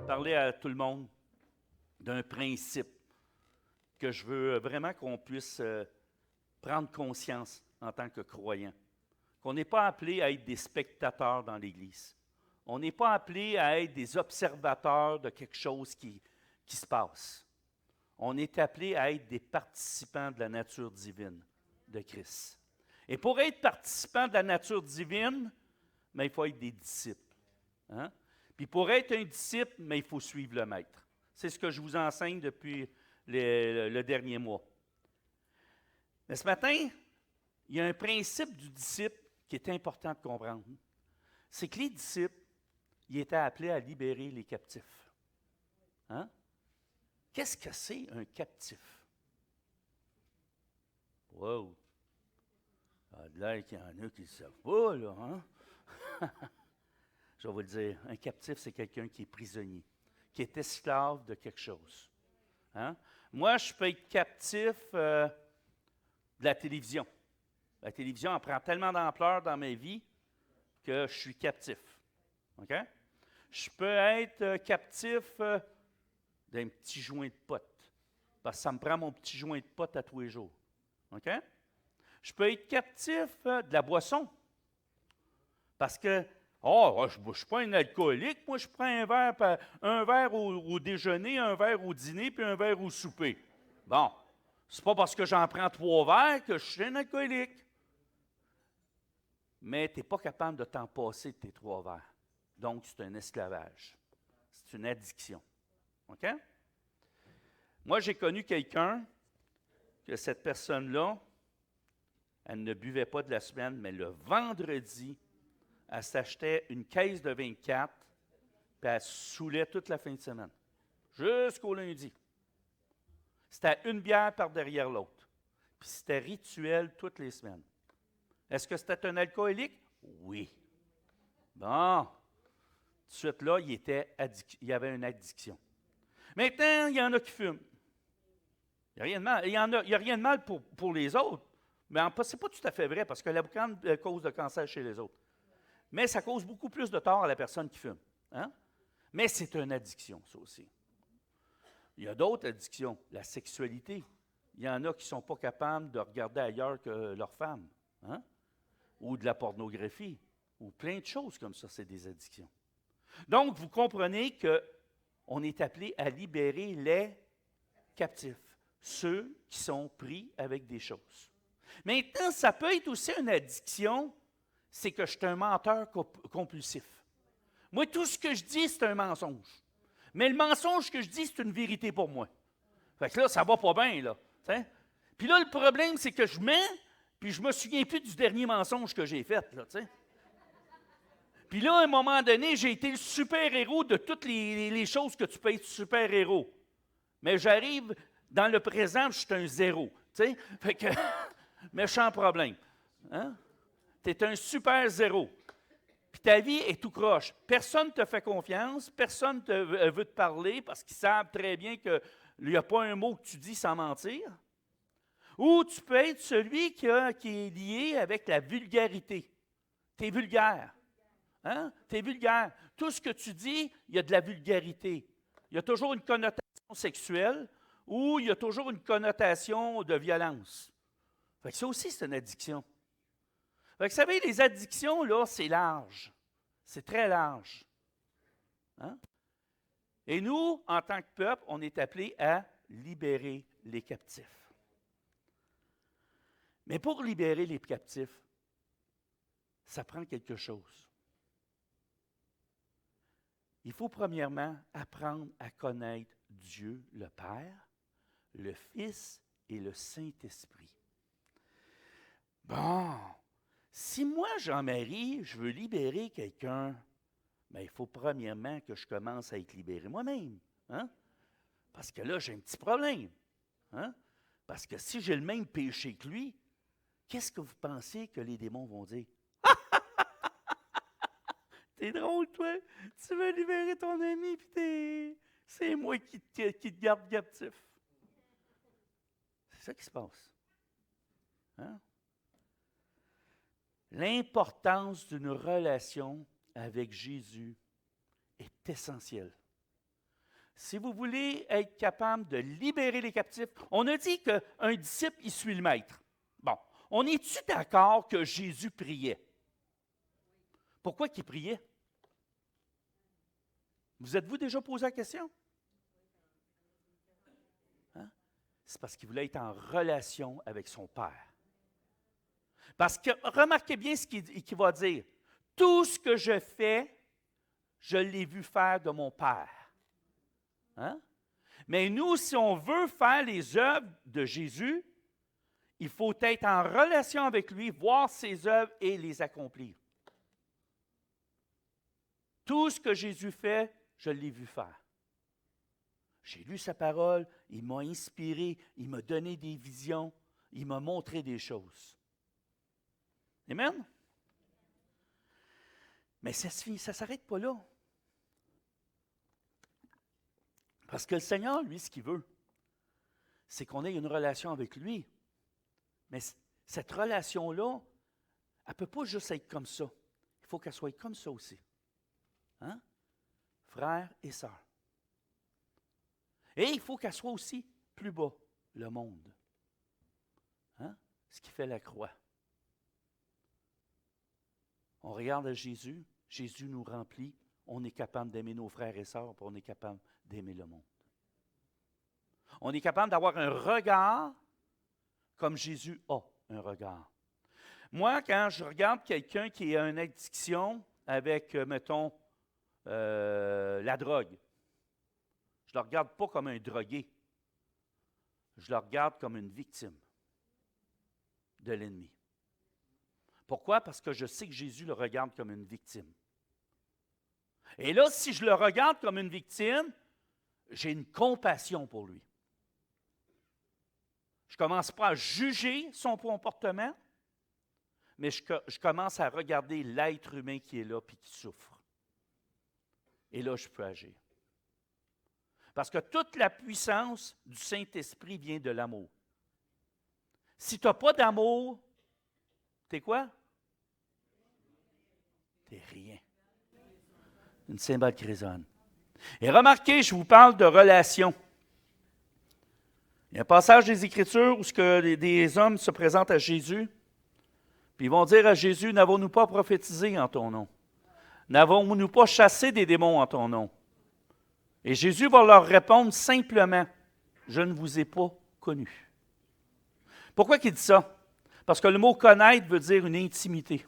parler à tout le monde d'un principe que je veux vraiment qu'on puisse prendre conscience en tant que croyant. Qu'on n'est pas appelé à être des spectateurs dans l'Église. On n'est pas appelé à être des observateurs de quelque chose qui se passe. On est appelé à être des participants de la nature divine de Christ. Et pour être participant de la nature divine, mais il faut être des disciples. Hein? Puis pour être un disciple, mais il faut suivre le maître. C'est ce que je vous enseigne depuis le dernier mois. Mais ce matin, il y a un principe du disciple qui est important de comprendre. C'est que les disciples, ils étaient appelés à libérer les captifs. Hein? Qu'est-ce que c'est un captif? Wow! Ça a l'air qu'il y en a qui ne savent pas, là. Hein? Je vais vous le dire. Un captif, c'est quelqu'un qui est prisonnier, qui est esclave de quelque chose. Hein? Moi, je peux être captif de la télévision. La télévision en prend tellement d'ampleur dans ma vie que je suis captif. OK? Je peux être captif d'un petit joint de pote, parce que ça me prend mon petit joint de pote à tous les jours. OK? Je peux être captif de la boisson, parce que, je ne suis pas un alcoolique, moi je prends un verre au déjeuner, un verre au dîner, puis un verre au souper. Bon, c'est pas parce que j'en prends 3 verres que je suis un alcoolique. Mais tu n'es pas capable de t'en passer de tes 3 verres. Donc, c'est un esclavage. C'est une addiction. OK? Moi, j'ai connu quelqu'un que cette personne-là, elle ne buvait pas de la semaine, mais le vendredi, elle s'achetait une caisse de 24, puis elle saoulait toute la fin de semaine, jusqu'au lundi. C'était une bière par derrière l'autre. Puis c'était rituel toutes les semaines. Est-ce que c'était un alcoolique? Oui. Bon. Tout de suite là, il y avait une addiction. Maintenant, il y en a qui fument. Il n'y a rien de mal. Il y a rien de mal pour les autres. Mais ce n'est pas tout à fait vrai, parce que la boucane cause de cancer chez les autres. Mais ça cause beaucoup plus de tort à la personne qui fume. Hein? Mais c'est une addiction, ça aussi. Il y a d'autres addictions. La sexualité. Il y en a qui ne sont pas capables de regarder ailleurs que leur femme. Hein? Ou de la pornographie. Ou plein de choses comme ça, c'est des addictions. Donc, vous comprenez qu'on est appelé à libérer les captifs, ceux qui sont pris avec des choses. Maintenant, ça peut être aussi une addiction, c'est que je suis un menteur compulsif. Moi, tout ce que je dis, c'est un mensonge. Mais le mensonge que je dis, c'est une vérité pour moi. Fait que là, ça va pas bien, là. T'sais? Puis là, le problème, c'est que je mens, puis je me souviens plus du dernier mensonge que j'ai fait, là, tu sais. Puis là, à un moment donné, j'ai été le super-héros de toutes les choses que tu peux être super-héros. Mais j'arrive dans le présent, je suis un zéro. Tu sais? Fait que, méchant problème. Hein? Tu es un super-zéro. Puis ta vie est tout croche. Personne ne te fait confiance, personne ne veut te parler parce qu'ils savent très bien qu'il n'y a pas un mot que tu dis sans mentir. Ou tu peux être celui qui est lié avec la vulgarité. Tu es vulgaire. Hein? Tu es vulgaire. Tout ce que tu dis, il y a de la vulgarité. Il y a toujours une connotation sexuelle ou il y a toujours une connotation de violence. Fait que ça aussi, c'est une addiction. Fait que, vous savez, les addictions, là, c'est large. C'est très large. Hein? Et nous, en tant que peuple, on est appelés à libérer les captifs. Mais pour libérer les captifs, ça prend quelque chose. Il faut premièrement apprendre à connaître Dieu le Père, le Fils et le Saint-Esprit. Bon, si moi, Jean-Marie, je veux libérer quelqu'un, bien, il faut premièrement que je commence à être libéré moi-même. Hein? Parce que là, j'ai un petit problème. Hein? Parce que si j'ai le même péché que lui, qu'est-ce que vous pensez que les démons vont dire? T'es drôle, toi. Tu veux libérer ton ami, puis c'est moi qui te garde captif. C'est ça qui se passe. Hein? L'importance d'une relation avec Jésus est essentielle. Si vous voulez être capable de libérer les captifs, on a dit qu'un disciple, il suit le maître. Bon, on est-tu d'accord que Jésus priait? Pourquoi qu'il priait? Vous êtes-vous déjà posé la question? Hein? C'est parce qu'il voulait être en relation avec son Père. Parce que, remarquez bien ce qu'il va dire. Tout ce que je fais, je l'ai vu faire de mon Père. Hein? Mais nous, si on veut faire les œuvres de Jésus, il faut être en relation avec lui, voir ses œuvres et les accomplir. Tout ce que Jésus fait, je l'ai vu faire. J'ai lu sa parole, il m'a inspiré, il m'a donné des visions, il m'a montré des choses. Amen? Mais ça ne s'arrête pas là. Parce que le Seigneur, lui, ce qu'il veut, c'est qu'on ait une relation avec lui. Mais cette relation-là, elle ne peut pas juste être comme ça. Il faut qu'elle soit comme ça aussi. Hein? Frères et sœurs. Et il faut qu'elle soit aussi plus bas, le monde. Hein? Ce qui fait la croix. On regarde à Jésus, Jésus nous remplit, on est capable d'aimer nos frères et sœurs, puis on est capable d'aimer le monde. On est capable d'avoir un regard comme Jésus a un regard. Moi, quand je regarde quelqu'un qui a une addiction avec, mettons, la drogue, je ne le regarde pas comme un drogué. Je le regarde comme une victime de l'ennemi. Pourquoi? Parce que je sais que Jésus le regarde comme une victime. Et là, si je le regarde comme une victime, j'ai une compassion pour lui. Je ne commence pas à juger son comportement, mais je commence à regarder l'être humain qui est là et qui souffre. Et là, je peux agir. Parce que toute la puissance du Saint-Esprit vient de l'amour. Si tu n'as pas d'amour, t'es quoi? T'es rien. Une cymbale qui résonne. Et remarquez, je vous parle de relations. Il y a un passage des Écritures où des hommes se présentent à Jésus, puis ils vont dire à Jésus, « N'avons-nous pas prophétisé en ton nom? N'avons-nous pas chassé des démons en ton nom? » Et Jésus va leur répondre simplement, « Je ne vous ai pas connu. » Pourquoi il dit ça? Parce que le mot « connaître » veut dire une intimité.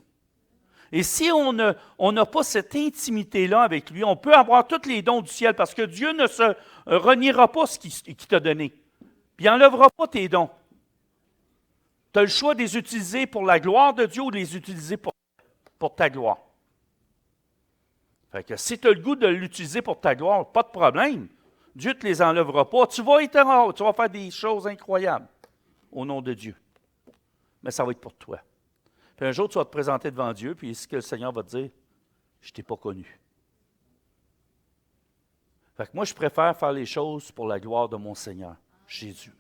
Et si on n'a pas cette intimité-là avec lui, on peut avoir tous les dons du ciel, parce que Dieu ne se reniera pas ce qu'il t'a donné. Puis il n'enlèvera pas tes dons. Tu as le choix de les utiliser pour la gloire de Dieu ou de les utiliser pour ta gloire. Fait que si tu as le goût de l'utiliser pour ta gloire, pas de problème. Dieu ne te les enlèvera pas. Tu vas faire des choses incroyables au nom de Dieu. Mais ça va être pour toi. Puis un jour, tu vas te présenter devant Dieu, puis ce que le Seigneur va te dire, je ne t'ai pas connu. Fait que moi, je préfère faire les choses pour la gloire de mon Seigneur, Jésus.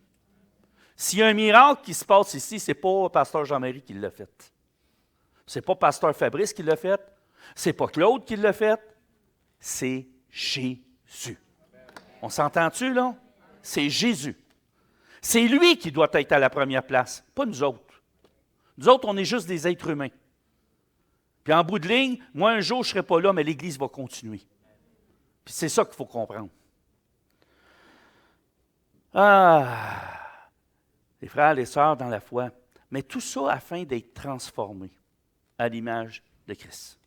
S'il y a un miracle qui se passe ici, ce n'est pas Pasteur Jean-Marie qui l'a fait. Ce n'est pas Pasteur Fabrice qui l'a fait. Ce n'est pas Claude qui l'a fait. C'est Jésus. On s'entend-tu, là? C'est Jésus. C'est lui qui doit être à la première place, pas nous autres. Nous autres, on est juste des êtres humains. Puis en bout de ligne, moi, un jour, je ne serai pas là, mais l'Église va continuer. Puis c'est ça qu'il faut comprendre. Les frères et les sœurs dans la foi, mais tout ça afin d'être transformés à l'image de Christ.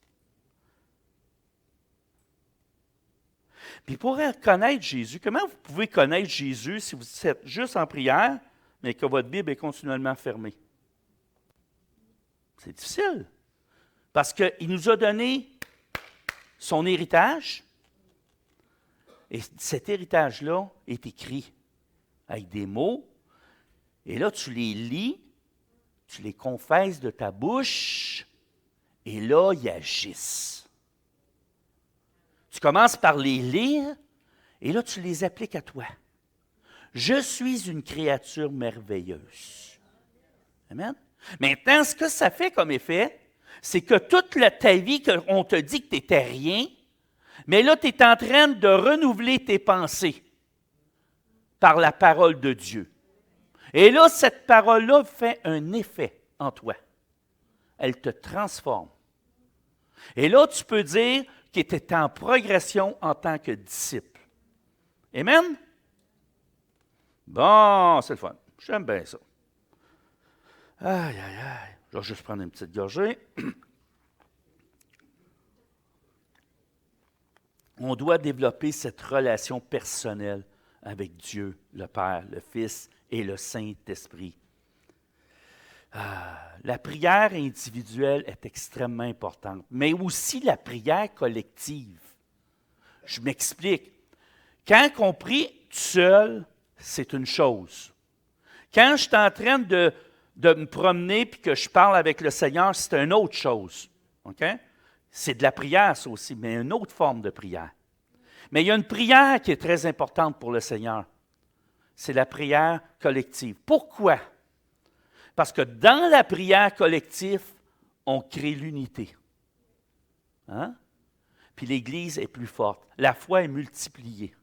Puis pour connaître Jésus, comment vous pouvez connaître Jésus si vous êtes juste en prière, mais que votre Bible est continuellement fermée? C'est difficile. Parce qu'il nous a donné son héritage. Et cet héritage-là est écrit avec des mots. Et là, tu les lis, tu les confesses de ta bouche, et là, ils agissent. Tu commences par les lire, et là, tu les appliques à toi. Je suis une créature merveilleuse. Amen? Maintenant, ce que ça fait comme effet, c'est que toute ta vie, qu'on te dit que tu n'étais rien, Mais là, tu es en train de renouveler tes pensées par la parole de Dieu. Et là, cette parole-là fait un effet en toi. Elle te transforme. Et là, tu peux dire qu'il était en progression en tant que disciple. Amen? Bon, c'est le fun. J'aime bien ça. Aïe, aïe, aïe. Je vais juste prendre une petite gorgée. On doit développer cette relation personnelle avec Dieu, le Père, le Fils et le Saint-Esprit. La prière individuelle est extrêmement importante, mais aussi la prière collective. Je m'explique. Quand on prie tout seul, c'est une chose. Quand je suis en train de me promener et que je parle avec le Seigneur, c'est une autre chose. OK? C'est de la prière, ça aussi, mais une autre forme de prière. Mais il y a une prière qui est très importante pour le Seigneur. C'est la prière collective. Pourquoi? Parce que dans la prière collective, on crée l'unité. Hein? Puis l'Église est plus forte. La foi est multipliée.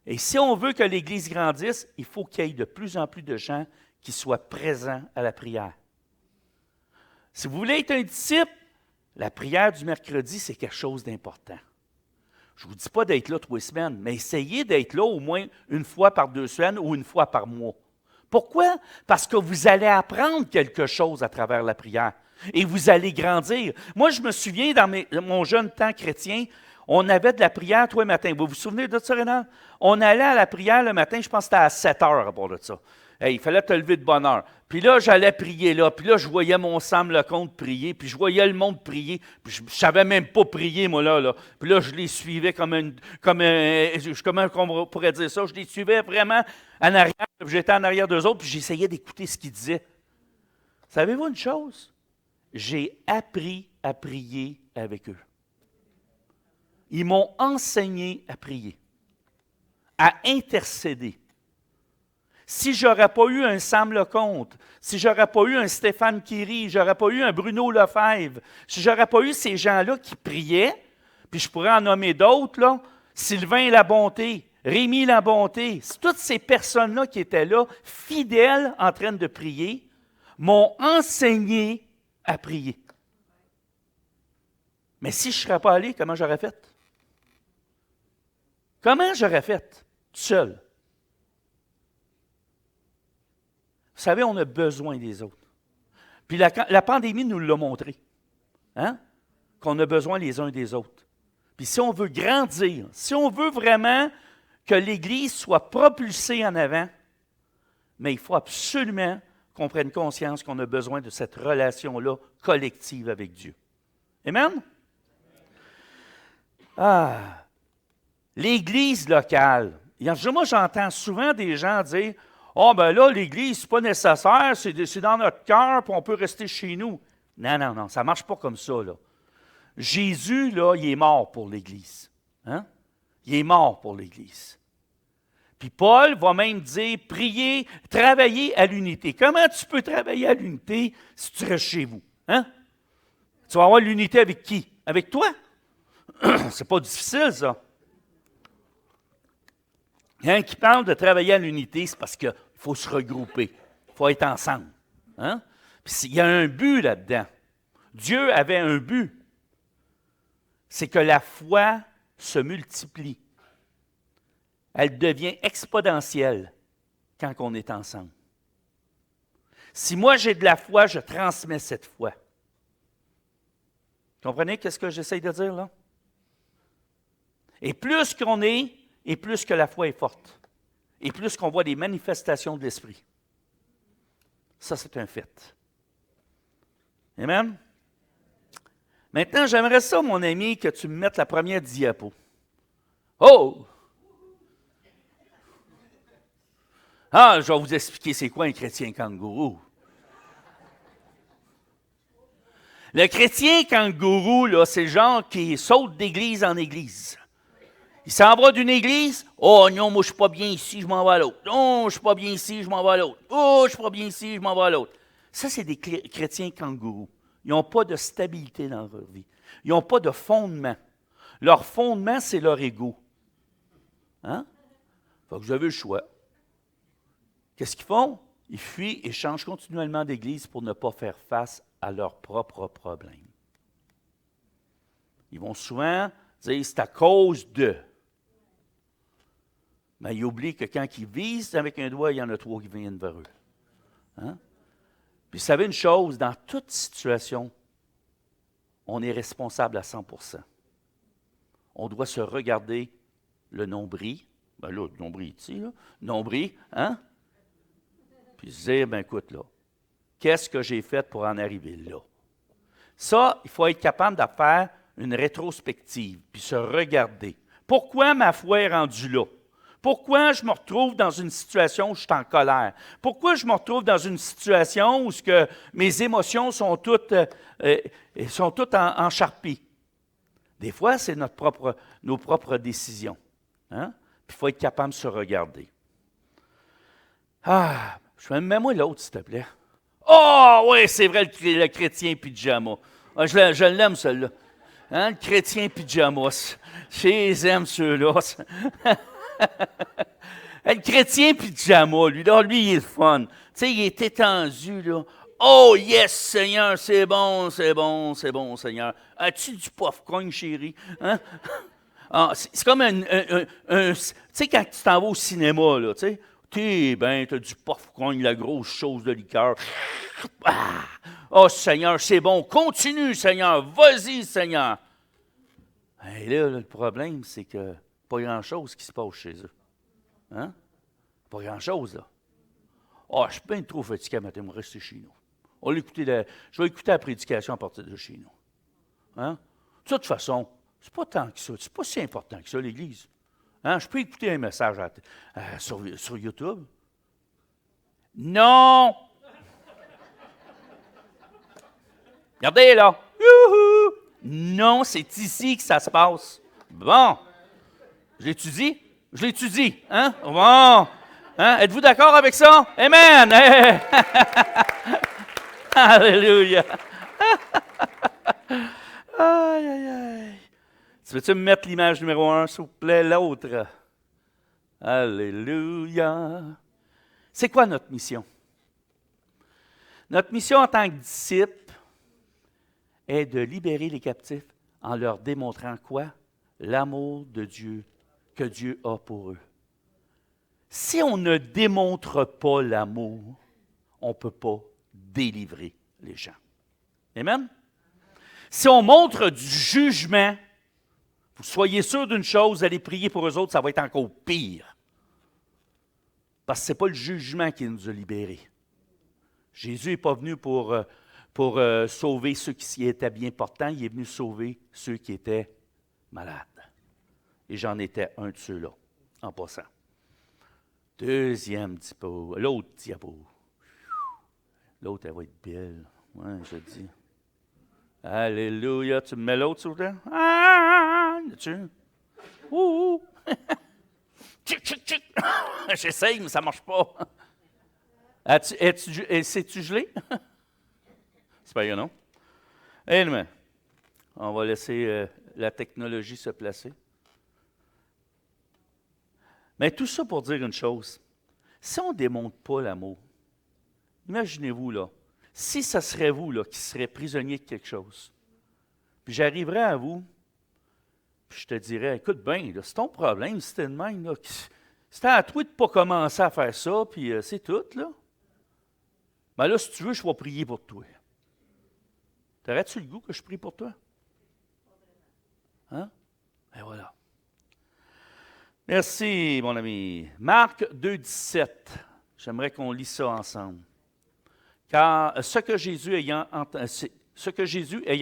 Et si on veut que l'Église grandisse, il faut qu'il y ait de plus en plus de gens qui soient présents à la prière. Si vous voulez être un disciple, la prière du mercredi, c'est quelque chose d'important. Je ne vous dis pas d'être là 3 semaines, mais essayez d'être là au moins une fois par 2 semaines ou une fois par mois. Pourquoi? Parce que vous allez apprendre quelque chose à travers la prière et vous allez grandir. Moi, je me souviens, dans mon jeune temps chrétien, on avait de la prière tous les matins. Vous vous souvenez de ça, Rénal? On allait à la prière le matin, je pense que c'était à 7 heures à part de ça. Hey, il fallait te lever de bonne heure. Puis là, j'allais prier là. Puis là, je voyais mon Sam Lecomte prier. Puis je voyais le monde prier. Puis je ne savais même pas prier, moi, là. Puis là, je les suivais comment on pourrait dire ça? Je les suivais vraiment en arrière. J'étais en arrière d'eux autres. Puis j'essayais d'écouter ce qu'ils disaient. Savez-vous une chose? J'ai appris à prier avec eux. Ils m'ont enseigné à prier, à intercéder. Si je n'aurais pas eu un Sam Lecomte, si je n'aurais pas eu un Stéphane Kiry, je n'aurais pas eu un Bruno Lefebvre, si je n'aurais pas eu ces gens-là qui priaient, puis je pourrais en nommer d'autres, là, Sylvain Labonté, Rémi Labonté, toutes ces personnes-là qui étaient là, fidèles en train de prier, m'ont enseigné à prier. Mais si je ne serais pas allé, comment j'aurais fait? Comment j'aurais fait? Tout seul. Vous savez, on a besoin des autres. Puis la pandémie nous l'a montré. Hein? Qu'on a besoin les uns des autres. Puis si on veut grandir, si on veut vraiment que l'Église soit propulsée en avant, mais il faut absolument qu'on prenne conscience qu'on a besoin de cette relation-là collective avec Dieu. Amen? L'Église locale. Moi, j'entends souvent des gens dire « Ah, ben là, l'Église, c'est pas nécessaire, c'est dans notre cœur, puis on peut rester chez nous. » Non, ça ne marche pas comme ça, là. Jésus, là, il est mort pour l'Église. Hein? Il est mort pour l'Église. Puis Paul va même dire « Priez, travaillez à l'unité. » Comment tu peux travailler à l'unité si tu restes chez vous? Hein? Tu vas avoir l'unité avec qui? Avec toi? C'est pas difficile, ça. Quand qui parle de travailler à l'unité, c'est parce qu'il faut se regrouper. Il faut être ensemble. Hein? Puis il y a un but là-dedans. Dieu avait un but. C'est que la foi se multiplie. Elle devient exponentielle quand on est ensemble. Si moi j'ai de la foi, je transmets cette foi. Comprenez ce que j'essaie de dire là? Et plus qu'on est, et plus que la foi est forte. Et plus qu'on voit des manifestations de l'Esprit. Ça, c'est un fait. Amen? Maintenant, j'aimerais ça, mon ami, que tu me mettes la première diapo. Oh! Ah, je vais vous expliquer c'est quoi un chrétien kangourou. Le chrétien kangourou, là, c'est le genre qui saute d'église en église. Il s'en va d'une église. Oh non, moi je ne suis pas bien ici, je m'en vais à l'autre. Non, je ne suis pas bien ici, je m'en vais à l'autre. Oh, je ne suis pas bien ici, je m'en vais à l'autre. Ça, c'est des chrétiens kangourous. Ils n'ont pas de stabilité dans leur vie. Ils n'ont pas de fondement. Leur fondement, c'est leur ego. Hein? Fait que vous avez le choix. Qu'est-ce qu'ils font? Ils fuient et changent continuellement d'église pour ne pas faire face à leurs propres problèmes. Ils vont souvent dire c'est à cause de. Mais ils oublient que quand ils visent avec un doigt, il y en a trois qui viennent vers eux. Hein? Puis vous savez une chose, dans toute situation, on est responsable à 100%. On doit se regarder le nombril. Ben là, le nombril ici, là. Nombril, hein? Puis se dire, ben écoute, là, qu'est-ce que j'ai fait pour en arriver là? Ça, il faut être capable de faire une rétrospective, puis se regarder. Pourquoi ma foi est rendue là? Pourquoi je me retrouve dans une situation où je suis en colère? Pourquoi je me retrouve dans une situation où que mes émotions sont toutes encharpées? Des fois, c'est nos propres décisions. Hein? Puis il faut être capable de se regarder. Ah, mets-moi l'autre, s'il te plaît. Oh, oui, c'est vrai, le chrétien pyjama. Ah, je l'aime, celui-là. Hein, le chrétien pyjama. Je les aime, ceux-là. Le chrétien pyjama, lui, il est le fun. Tu sais, il est étendu, là. Oh, yes, Seigneur, c'est bon, Seigneur. As-tu du popcorn, chérie? Hein? Ah, c'est comme tu sais, quand tu t'en vas au cinéma, là, tu sais, t'as du popcorn, la grosse chose de liqueur. Ah! Oh, Seigneur, c'est bon. Continue, Seigneur. Vas-y, Seigneur. Et là, le problème, c'est que pas grand-chose qui se passe chez eux. Hein? Pas grand-chose, là. Ah, je suis bien trop fatigué à matin, je vais rester chez nous. Je vais écouter la prédication à partir de chez nous. Hein? De toute façon, c'est pas tant que ça. C'est pas si important que ça, l'Église. Hein? Je peux écouter un message sur YouTube. Non! Regardez, là. Youhou! Non, c'est ici que ça se passe. Bon. Je l'étudie? Je l'étudie. Hein? Bon. Hein? Êtes-vous d'accord avec ça? Amen! Hey! Alléluia! Aïe, aïe, aïe. Tu veux-tu me mettre l'image numéro 1, s'il vous plaît? L'autre. Alléluia! C'est quoi notre mission? Notre mission en tant que disciples est de libérer les captifs en leur démontrant quoi? L'amour de Dieu que Dieu a pour eux. Si on ne démontre pas l'amour, on ne peut pas délivrer les gens. Amen? Si on montre du jugement, vous soyez sûr d'une chose, allez prier pour eux autres, ça va être encore pire. Parce que ce n'est pas le jugement qui nous a libérés. Jésus n'est pas venu pour sauver ceux qui étaient bien portants, il est venu sauver ceux qui étaient malades. Et j'en étais un de ceux-là, en passant. Deuxième diapo, l'autre diapo. L'autre, elle va être belle. Oui, je dis. Alléluia. Tu me mets l'autre, s'il vous plaît? Ah! Tu? Ouh! Tchic, tchic, tchic. J'essaye, mais ça ne marche pas. C'est-tu gelé? C'est pas grave, non? Anyway, on va laisser la technologie se placer. Mais tout ça pour dire une chose. Si on ne démontre pas l'amour, imaginez-vous, là, si ce serait vous là, qui serez prisonnier de quelque chose, puis j'arriverais à vous, puis je te dirais, écoute bien, c'est ton problème, c'était de même, là, c'était à toi de ne pas commencer à faire ça, puis c'est tout, là. Ben là, si tu veux, je vais prier pour toi. T'aurais-tu le goût que je prie pour toi? Hein? Et voilà. Merci, mon ami. Marc 2,17. J'aimerais qu'on lise ça ensemble. Car ce que Jésus ayant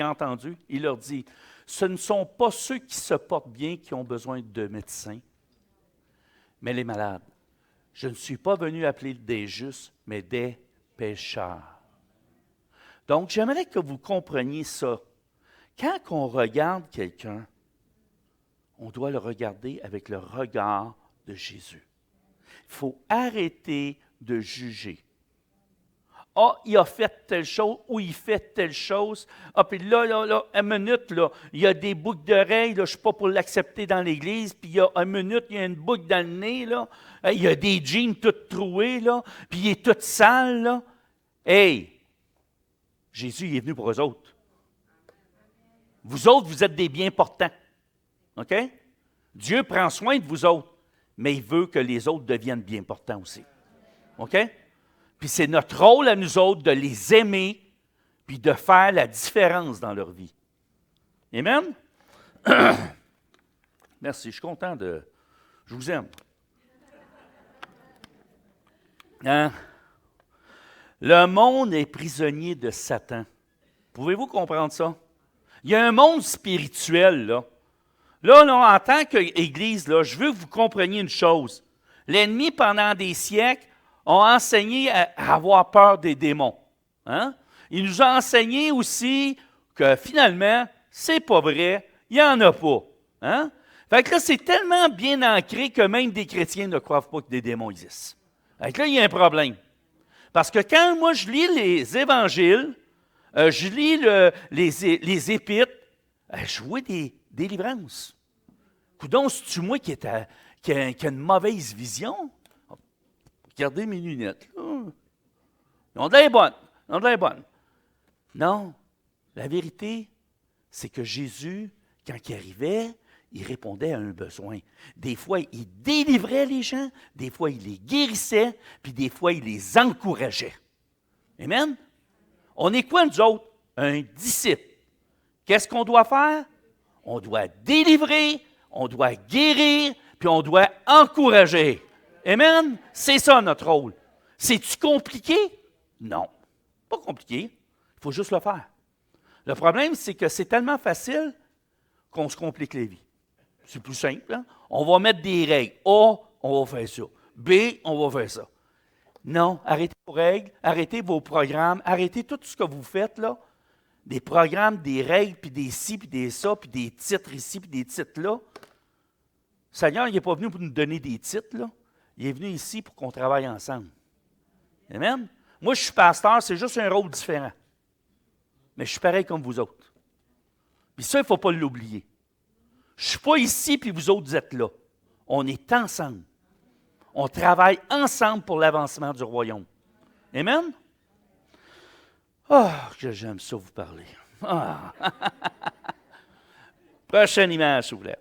entendu, il leur dit, ce ne sont pas ceux qui se portent bien qui ont besoin de médecins, mais les malades. Je ne suis pas venu appeler des justes, mais des pécheurs. Donc, j'aimerais que vous compreniez ça. Quand on regarde quelqu'un, on doit le regarder avec le regard de Jésus. Il faut arrêter de juger. Ah, il a fait telle chose ou il fait telle chose. Ah, puis là, une minute, là, il y a des boucles d'oreilles, là, je ne suis pas pour l'accepter dans l'Église, puis il y a une minute, il y a une boucle dans le nez, là. Il y a des jeans toutes troués, là, puis il est tout sale, là. Hey! Jésus, il est venu pour eux autres. Vous autres, vous êtes des bien portants. OK? Dieu prend soin de vous autres, mais il veut que les autres deviennent bien portants aussi. OK? Puis c'est notre rôle à nous autres de les aimer puis de faire la différence dans leur vie. Amen? Merci, je suis content de... Je vous aime. Hein? Le monde est prisonnier de Satan. Pouvez-vous comprendre ça? Il y a un monde spirituel, là. Là, en tant qu'Église, là, je veux que vous compreniez une chose. L'ennemi, pendant des siècles, a enseigné à avoir peur des démons. Hein? Il nous a enseigné aussi que finalement, c'est pas vrai, il n'y en a pas. Hein? Fait que là, c'est tellement bien ancré que même des chrétiens ne croient pas que des démons existent. Fait que là, il y a un problème. Parce que quand moi, je lis les évangiles, je lis les épîtres, je vois des délivrances. Coudon, c'est-tu moi qui a une mauvaise vision? Regardez mes lunettes. Ils ont de l'air bonnes. Ils ont de l'air bonnes. Non, la vérité, c'est que Jésus, quand il arrivait, il répondait à un besoin. Des fois, il délivrait les gens, des fois, il les guérissait, puis des fois, il les encourageait. Amen? On est quoi, nous autres? Un disciple. Qu'est-ce qu'on doit faire? On doit délivrer, on doit guérir, puis on doit encourager. Amen? C'est ça notre rôle. C'est-tu compliqué? Non. Pas compliqué. Il faut juste le faire. Le problème, c'est que c'est tellement facile qu'on se complique les vies. C'est plus simple. Hein? On va mettre des règles. A, on va faire ça. B, on va faire ça. Non, arrêtez vos règles, arrêtez vos programmes, arrêtez tout ce que vous faites, là. Des programmes, des règles, puis des ci, puis des ça, puis des titres ici, puis des titres là. Le Seigneur, il n'est pas venu pour nous donner des titres, là. Il est venu ici pour qu'on travaille ensemble. Amen? Moi, je suis pasteur, c'est juste un rôle différent. Mais je suis pareil comme vous autres. Puis ça, il ne faut pas l'oublier. Je ne suis pas ici, puis vous autres êtes là. On est ensemble. On travaille ensemble pour l'avancement du royaume. Amen? Ah, que j'aime ça vous parler. Ah. Prochaine image, s'il vous plaît.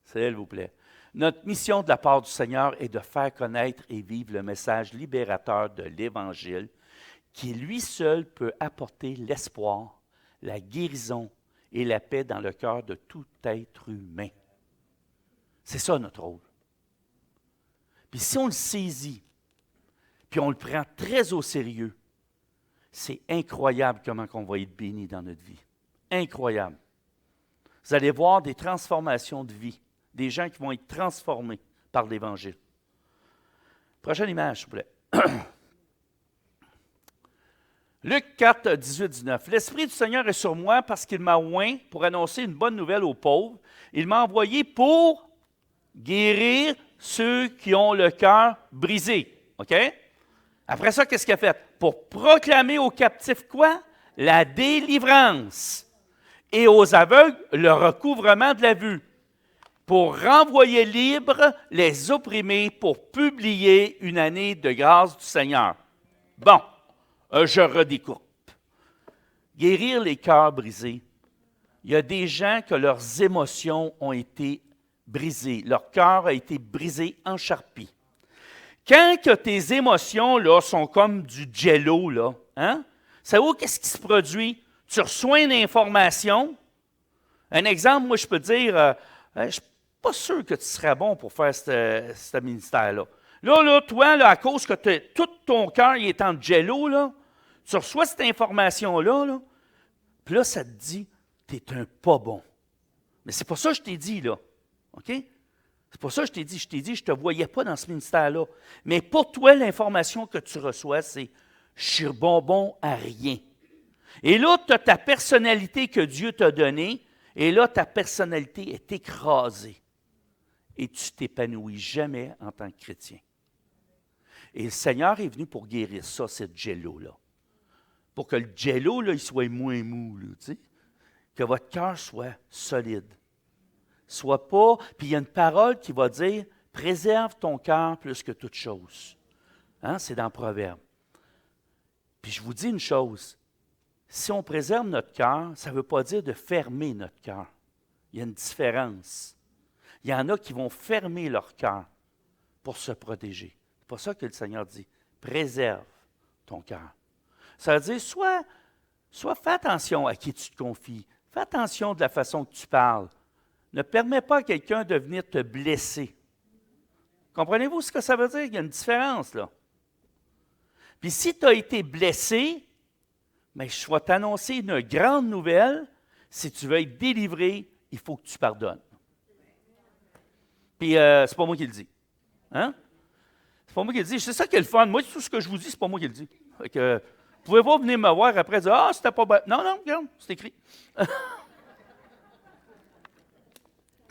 S'il vous plaît. Notre mission de la part du Seigneur est de faire connaître et vivre le message libérateur de l'Évangile qui, lui seul, peut apporter l'espoir, la guérison et la paix dans le cœur de tout être humain. C'est ça notre rôle. Puis si on le saisit, puis on le prend très au sérieux, c'est incroyable comment on va être béni dans notre vie. Incroyable. Vous allez voir des transformations de vie, des gens qui vont être transformés par l'Évangile. Prochaine image, s'il vous plaît. Luc 4, 18, 19. « L'Esprit du Seigneur est sur moi parce qu'il m'a oint pour annoncer une bonne nouvelle aux pauvres. Il m'a envoyé pour guérir ceux qui ont le cœur brisé. » OK? Après ça, qu'est-ce qu'il a fait? Pour proclamer aux captifs quoi? La délivrance. Et aux aveugles, le recouvrement de la vue. Pour renvoyer libres les opprimés, pour publier une année de grâce du Seigneur. Bon, je redécoupe. Guérir les cœurs brisés. Il y a des gens que leurs émotions ont été brisées. Leur cœur a été brisé, encharpé. Quand que tes émotions là, sont comme du jello, là, hein? Savez-vous qu'est-ce qui se produit? Tu reçois une information. Un exemple, moi, je peux dire, je ne suis pas sûr que tu serais bon pour faire ce ministère-là. Là, toi, là, à cause que tout ton cœur est en jello, là, tu reçois cette information-là, là, puis là, ça te dit, tu es un pas bon. Mais c'est pas ça que je t'ai dit, là. OK? C'est pour ça que je t'ai dit, je ne te voyais pas dans ce ministère-là. Mais pour toi, l'information que tu reçois, c'est « je suis bonbon à rien ». Et là, tu as ta personnalité que Dieu t'a donnée, et là, ta personnalité est écrasée. Et tu ne t'épanouis jamais en tant que chrétien. Et le Seigneur est venu pour guérir ça, cette jello-là. Pour que le jello, là, il soit moins mou, là, tu sais. Que votre cœur soit solide. Soit pas... Puis il y a une parole qui va dire, préserve ton cœur plus que toute chose. Hein? C'est dans le Proverbe. Puis je vous dis une chose, si on préserve notre cœur, ça ne veut pas dire de fermer notre cœur. Il y a une différence. Il y en a qui vont fermer leur cœur pour se protéger. C'est pour ça que le Seigneur dit, préserve ton cœur. Ça veut dire, soit fais attention à qui tu te confies, fais attention de la façon que tu parles. Ne permets pas à quelqu'un de venir te blesser. Comprenez-vous ce que ça veut dire? Il y a une différence, là. Puis si tu as été blessé, mais je vais t'annoncer une grande nouvelle. Si tu veux être délivré, il faut que tu pardonnes. Puis c'est pas moi qui le dis. Hein? C'est pas moi qui le dis. C'est ça qui est le fun. Moi, tout ce que je vous dis, c'est pas moi qui le dis. Fait que, vous pouvez pas venir me voir après et dire « Ah, c'était pas bon. » Non, regarde, c'est écrit.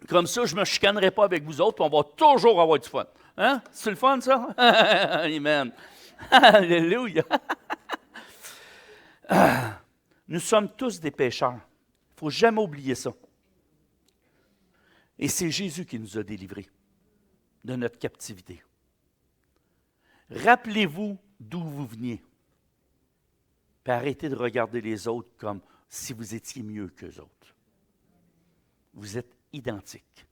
Comme ça, je ne me chicanerai pas avec vous autres, puis on va toujours avoir du fun. Hein? C'est le fun, ça? Amen. Alléluia. Nous sommes tous des pécheurs. Il ne faut jamais oublier ça. Et c'est Jésus qui nous a délivrés de notre captivité. Rappelez-vous d'où vous veniez. Puis arrêtez de regarder les autres comme si vous étiez mieux qu'eux autres. Vous êtes identiques.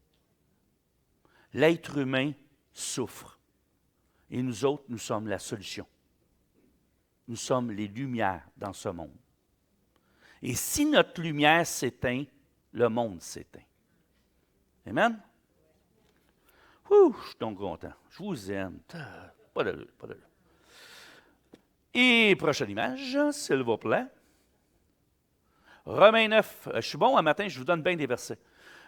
L'être humain souffre. Et nous autres, nous sommes la solution. Nous sommes les lumières dans ce monde. Et si notre lumière s'éteint, le monde s'éteint. Amen? Ouh, je suis donc content. Je vous aime. Pas d'allure, pas d'allure. Et prochaine image, s'il vous plaît. Romains 9. Je suis bon un matin, je vous donne bien des versets.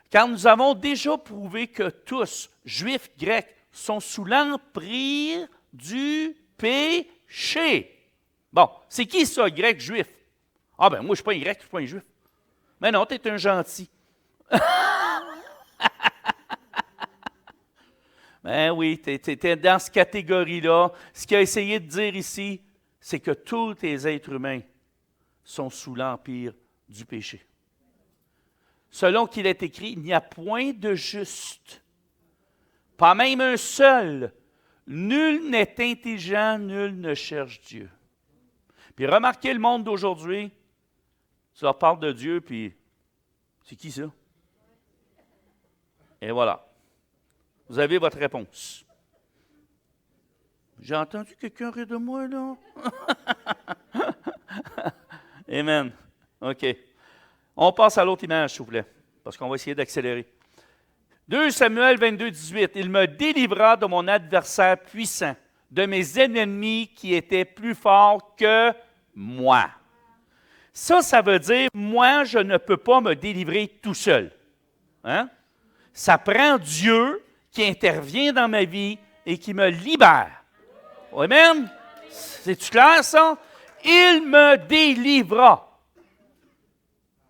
Car nous avons déjà prouvé que tous, juifs, grecs, sont sous l'emprise du péché. Bon, c'est qui ça, grec, juif? Ah ben moi, je ne suis pas un grec, je ne suis pas un juif. Mais non, tu es un gentil. Ben oui, tu es dans cette catégorie-là. Ce qu'il a essayé de dire ici, c'est que tous les êtres humains sont sous l'empire du péché. Selon qu'il est écrit, il n'y a point de juste, pas même un seul. Nul n'est intelligent, nul ne cherche Dieu. Puis remarquez le monde d'aujourd'hui, tu leur parles de Dieu, puis c'est qui ça? Et voilà. Vous avez votre réponse. J'ai entendu quelqu'un rire de moi, là? Amen. OK. On passe à l'autre image, s'il vous plaît, parce qu'on va essayer d'accélérer. 2 Samuel 22, 18. Il me délivra de mon adversaire puissant, de mes ennemis qui étaient plus forts que moi. Ça veut dire, moi, je ne peux pas me délivrer tout seul. Hein? Ça prend Dieu qui intervient dans ma vie et qui me libère. Amen? C'est-tu clair, ça? Il me délivra.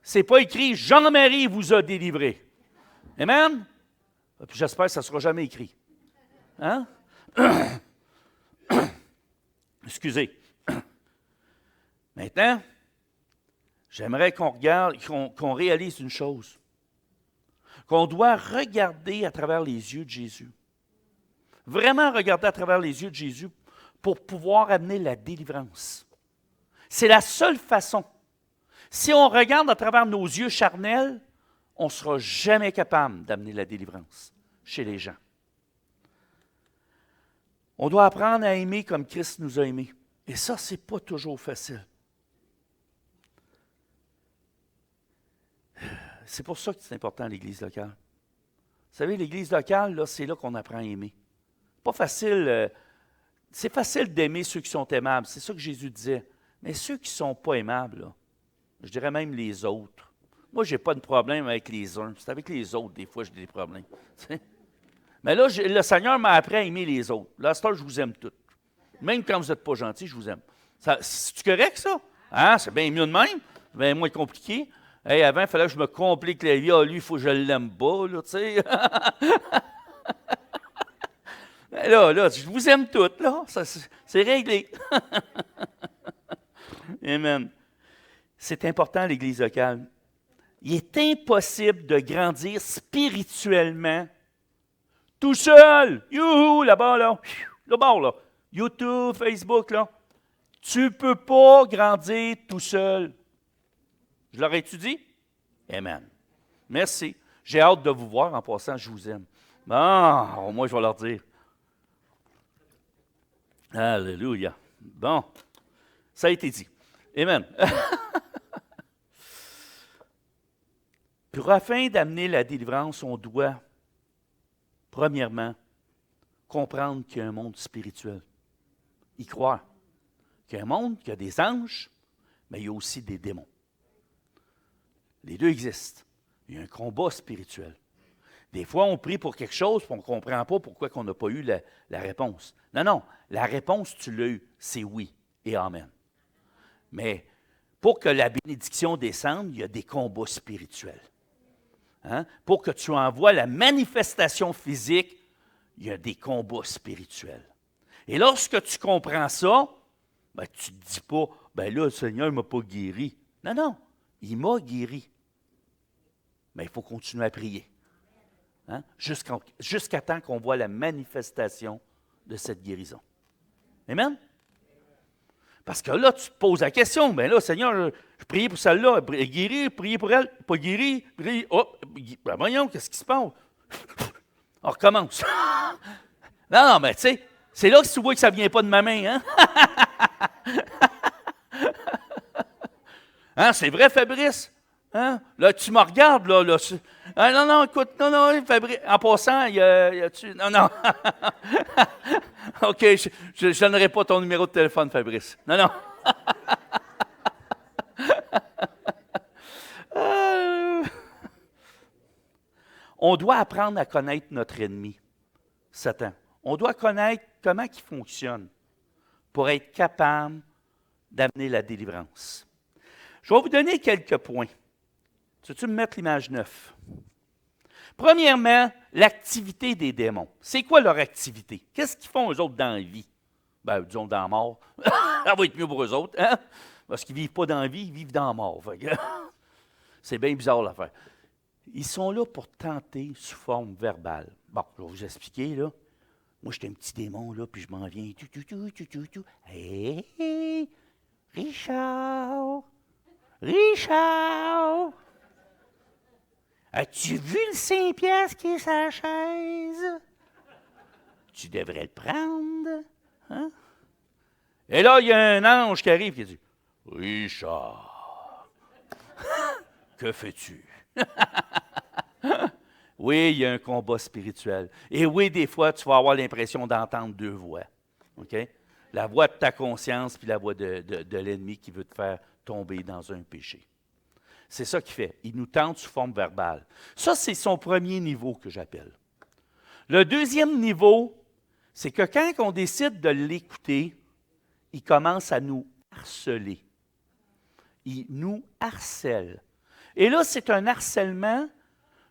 C'est pas écrit « Jean-Marie vous a délivré ». Amen? Puis j'espère que ça ne sera jamais écrit. Hein? Excusez. Maintenant, j'aimerais qu'on regarde, qu'on réalise une chose. Qu'on doit regarder à travers les yeux de Jésus. Vraiment regarder à travers les yeux de Jésus pour pouvoir amener la délivrance. C'est la seule façon. Si on regarde à travers nos yeux charnels, on ne sera jamais capable d'amener la délivrance chez les gens. On doit apprendre à aimer comme Christ nous a aimés. Et ça, ce n'est pas toujours facile. C'est pour ça que c'est important, l'Église locale. Vous savez, l'Église locale, là, c'est là qu'on apprend à aimer. Pas facile. C'est facile d'aimer ceux qui sont aimables. C'est ça que Jésus disait. Mais ceux qui ne sont pas aimables, là, je dirais même les autres. Moi, je n'ai pas de problème avec les uns. C'est avec les autres, des fois, j'ai des problèmes. T'sais? Mais là, le Seigneur m'a appris à aimer les autres. Là, à cette heure, je vous aime tous. Même quand vous n'êtes pas gentils, je vous aime. C'est-tu correct, ça? Hein? C'est bien mieux de même. C'est bien moins compliqué. Hey, avant, il fallait que je me complique la vie. Ah, lui, il faut que je l'aime pas, là, tu sais. Là, je vous aime toutes, là. C'est réglé. Amen. C'est important, l'Église locale. Il est impossible de grandir spirituellement tout seul. Youhou, là-bas, là. Là-bas, là. YouTube, Facebook, là. Tu ne peux pas grandir tout seul. Je leur ai-tu dit? Amen. Merci. J'ai hâte de vous voir en passant, je vous aime. Bon, au moins, je vais leur dire. Alléluia. Bon, ça a été dit. Amen. Pour afin d'amener la délivrance, on doit, premièrement, comprendre qu'il y a un monde spirituel. Y croire. Qu'il y a un monde, qu'il y a des anges, mais il y a aussi des démons. Les deux existent. Il y a un combat spirituel. Des fois, on prie pour quelque chose, puis on ne comprend pas pourquoi on n'a pas eu la réponse. Non, la réponse, tu l'as eue, c'est oui et amen. Mais pour que la bénédiction descende, il y a des combats spirituels. Hein? Pour que tu envoies la manifestation physique, il y a des combats spirituels. Et lorsque tu comprends ça, ben, tu ne te dis pas, ben là, le Seigneur ne m'a pas guéri. Non, il m'a guéri. Mais il faut continuer à prier. Hein? Jusqu'à temps qu'on voit la manifestation de cette guérison. Amen? Parce que là, tu te poses la question, bien là, Seigneur, je priais pour celle-là, guéri, prier pour elle, pas guéri, prier, ben voyons, qu'est-ce qui se passe? On recommence. Non, mais tu sais, c'est là que tu vois que ça ne vient pas de ma main, hein? Hein, c'est vrai, Fabrice? Hein? Là, tu me regardes, là. Non, écoute, non, Fabrice. En passant, non. OK, je ne donnerai pas ton numéro de téléphone, Fabrice. Non. On doit apprendre à connaître notre ennemi, Satan. On doit connaître comment il fonctionne pour être capable d'amener la délivrance. Je vais vous donner quelques points. Tu veux-tu me mettre l'image 9? Premièrement, l'activité des démons. C'est quoi leur activité? Qu'est-ce qu'ils font eux autres dans la vie? Ben, disons dans la mort. Ça va être mieux pour eux autres, hein? Parce qu'ils ne vivent pas dans la vie, ils vivent dans la mort. C'est bien bizarre l'affaire. Ils sont là pour tenter sous forme verbale. Bon, je vais vous expliquer, là. Moi, j'étais un petit démon, là, puis je m'en viens. Tout. Hey, Richard! As-tu vu le 5 piastres qui est sur la chaise? Tu devrais le prendre. Hein? Et là, il y a un ange qui arrive et dit, « Richard, que fais-tu? » Oui, il y a un combat spirituel. Et oui, des fois, tu vas avoir l'impression d'entendre deux voix. Okay? La voix de ta conscience puis la voix de l'ennemi qui veut te faire tomber dans un péché. C'est ça qu'il fait. Il nous tente sous forme verbale. Ça, c'est son premier niveau que j'appelle. Le deuxième niveau, c'est que quand on décide de l'écouter, il commence à nous harceler. Il nous harcèle. Et là, c'est un harcèlement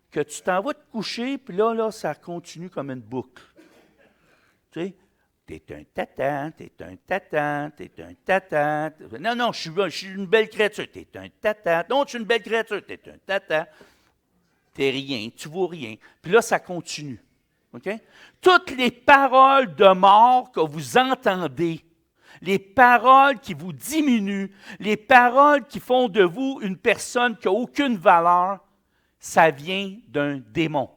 que tu t'en vas te coucher, puis là, ça continue comme une boucle. Tu sais, t'es un tatan, t'es un tatan, t'es un tatan. Non, je suis une belle créature. T'es un tatan. Non, tu es une belle créature. T'es un tatan. T'es rien, tu vaux rien. Puis là, ça continue. OK? Toutes les paroles de mort que vous entendez, les paroles qui vous diminuent, les paroles qui font de vous une personne qui n'a aucune valeur, ça vient d'un démon.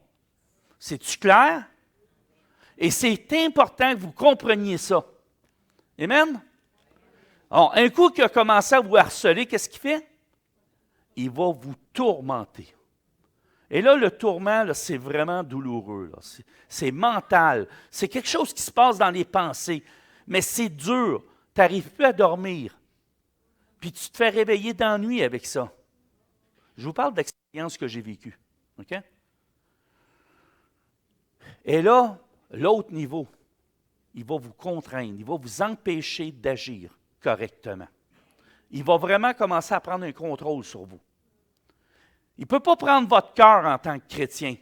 C'est-tu clair? Et c'est important que vous compreniez ça. Amen? Alors, un coup qu'il a commencé à vous harceler, qu'est-ce qu'il fait? Il va vous tourmenter. Et là, le tourment, là, c'est vraiment douloureux. Là. C'est mental. C'est quelque chose qui se passe dans les pensées. Mais c'est dur. Tu n'arrives plus à dormir. Puis tu te fais réveiller dans la nuit avec ça. Je vous parle d'expérience que j'ai vécue. OK? Et là, l'autre niveau, il va vous contraindre, il va vous empêcher d'agir correctement. Il va vraiment commencer à prendre un contrôle sur vous. Il ne peut pas prendre votre cœur en tant que chrétien,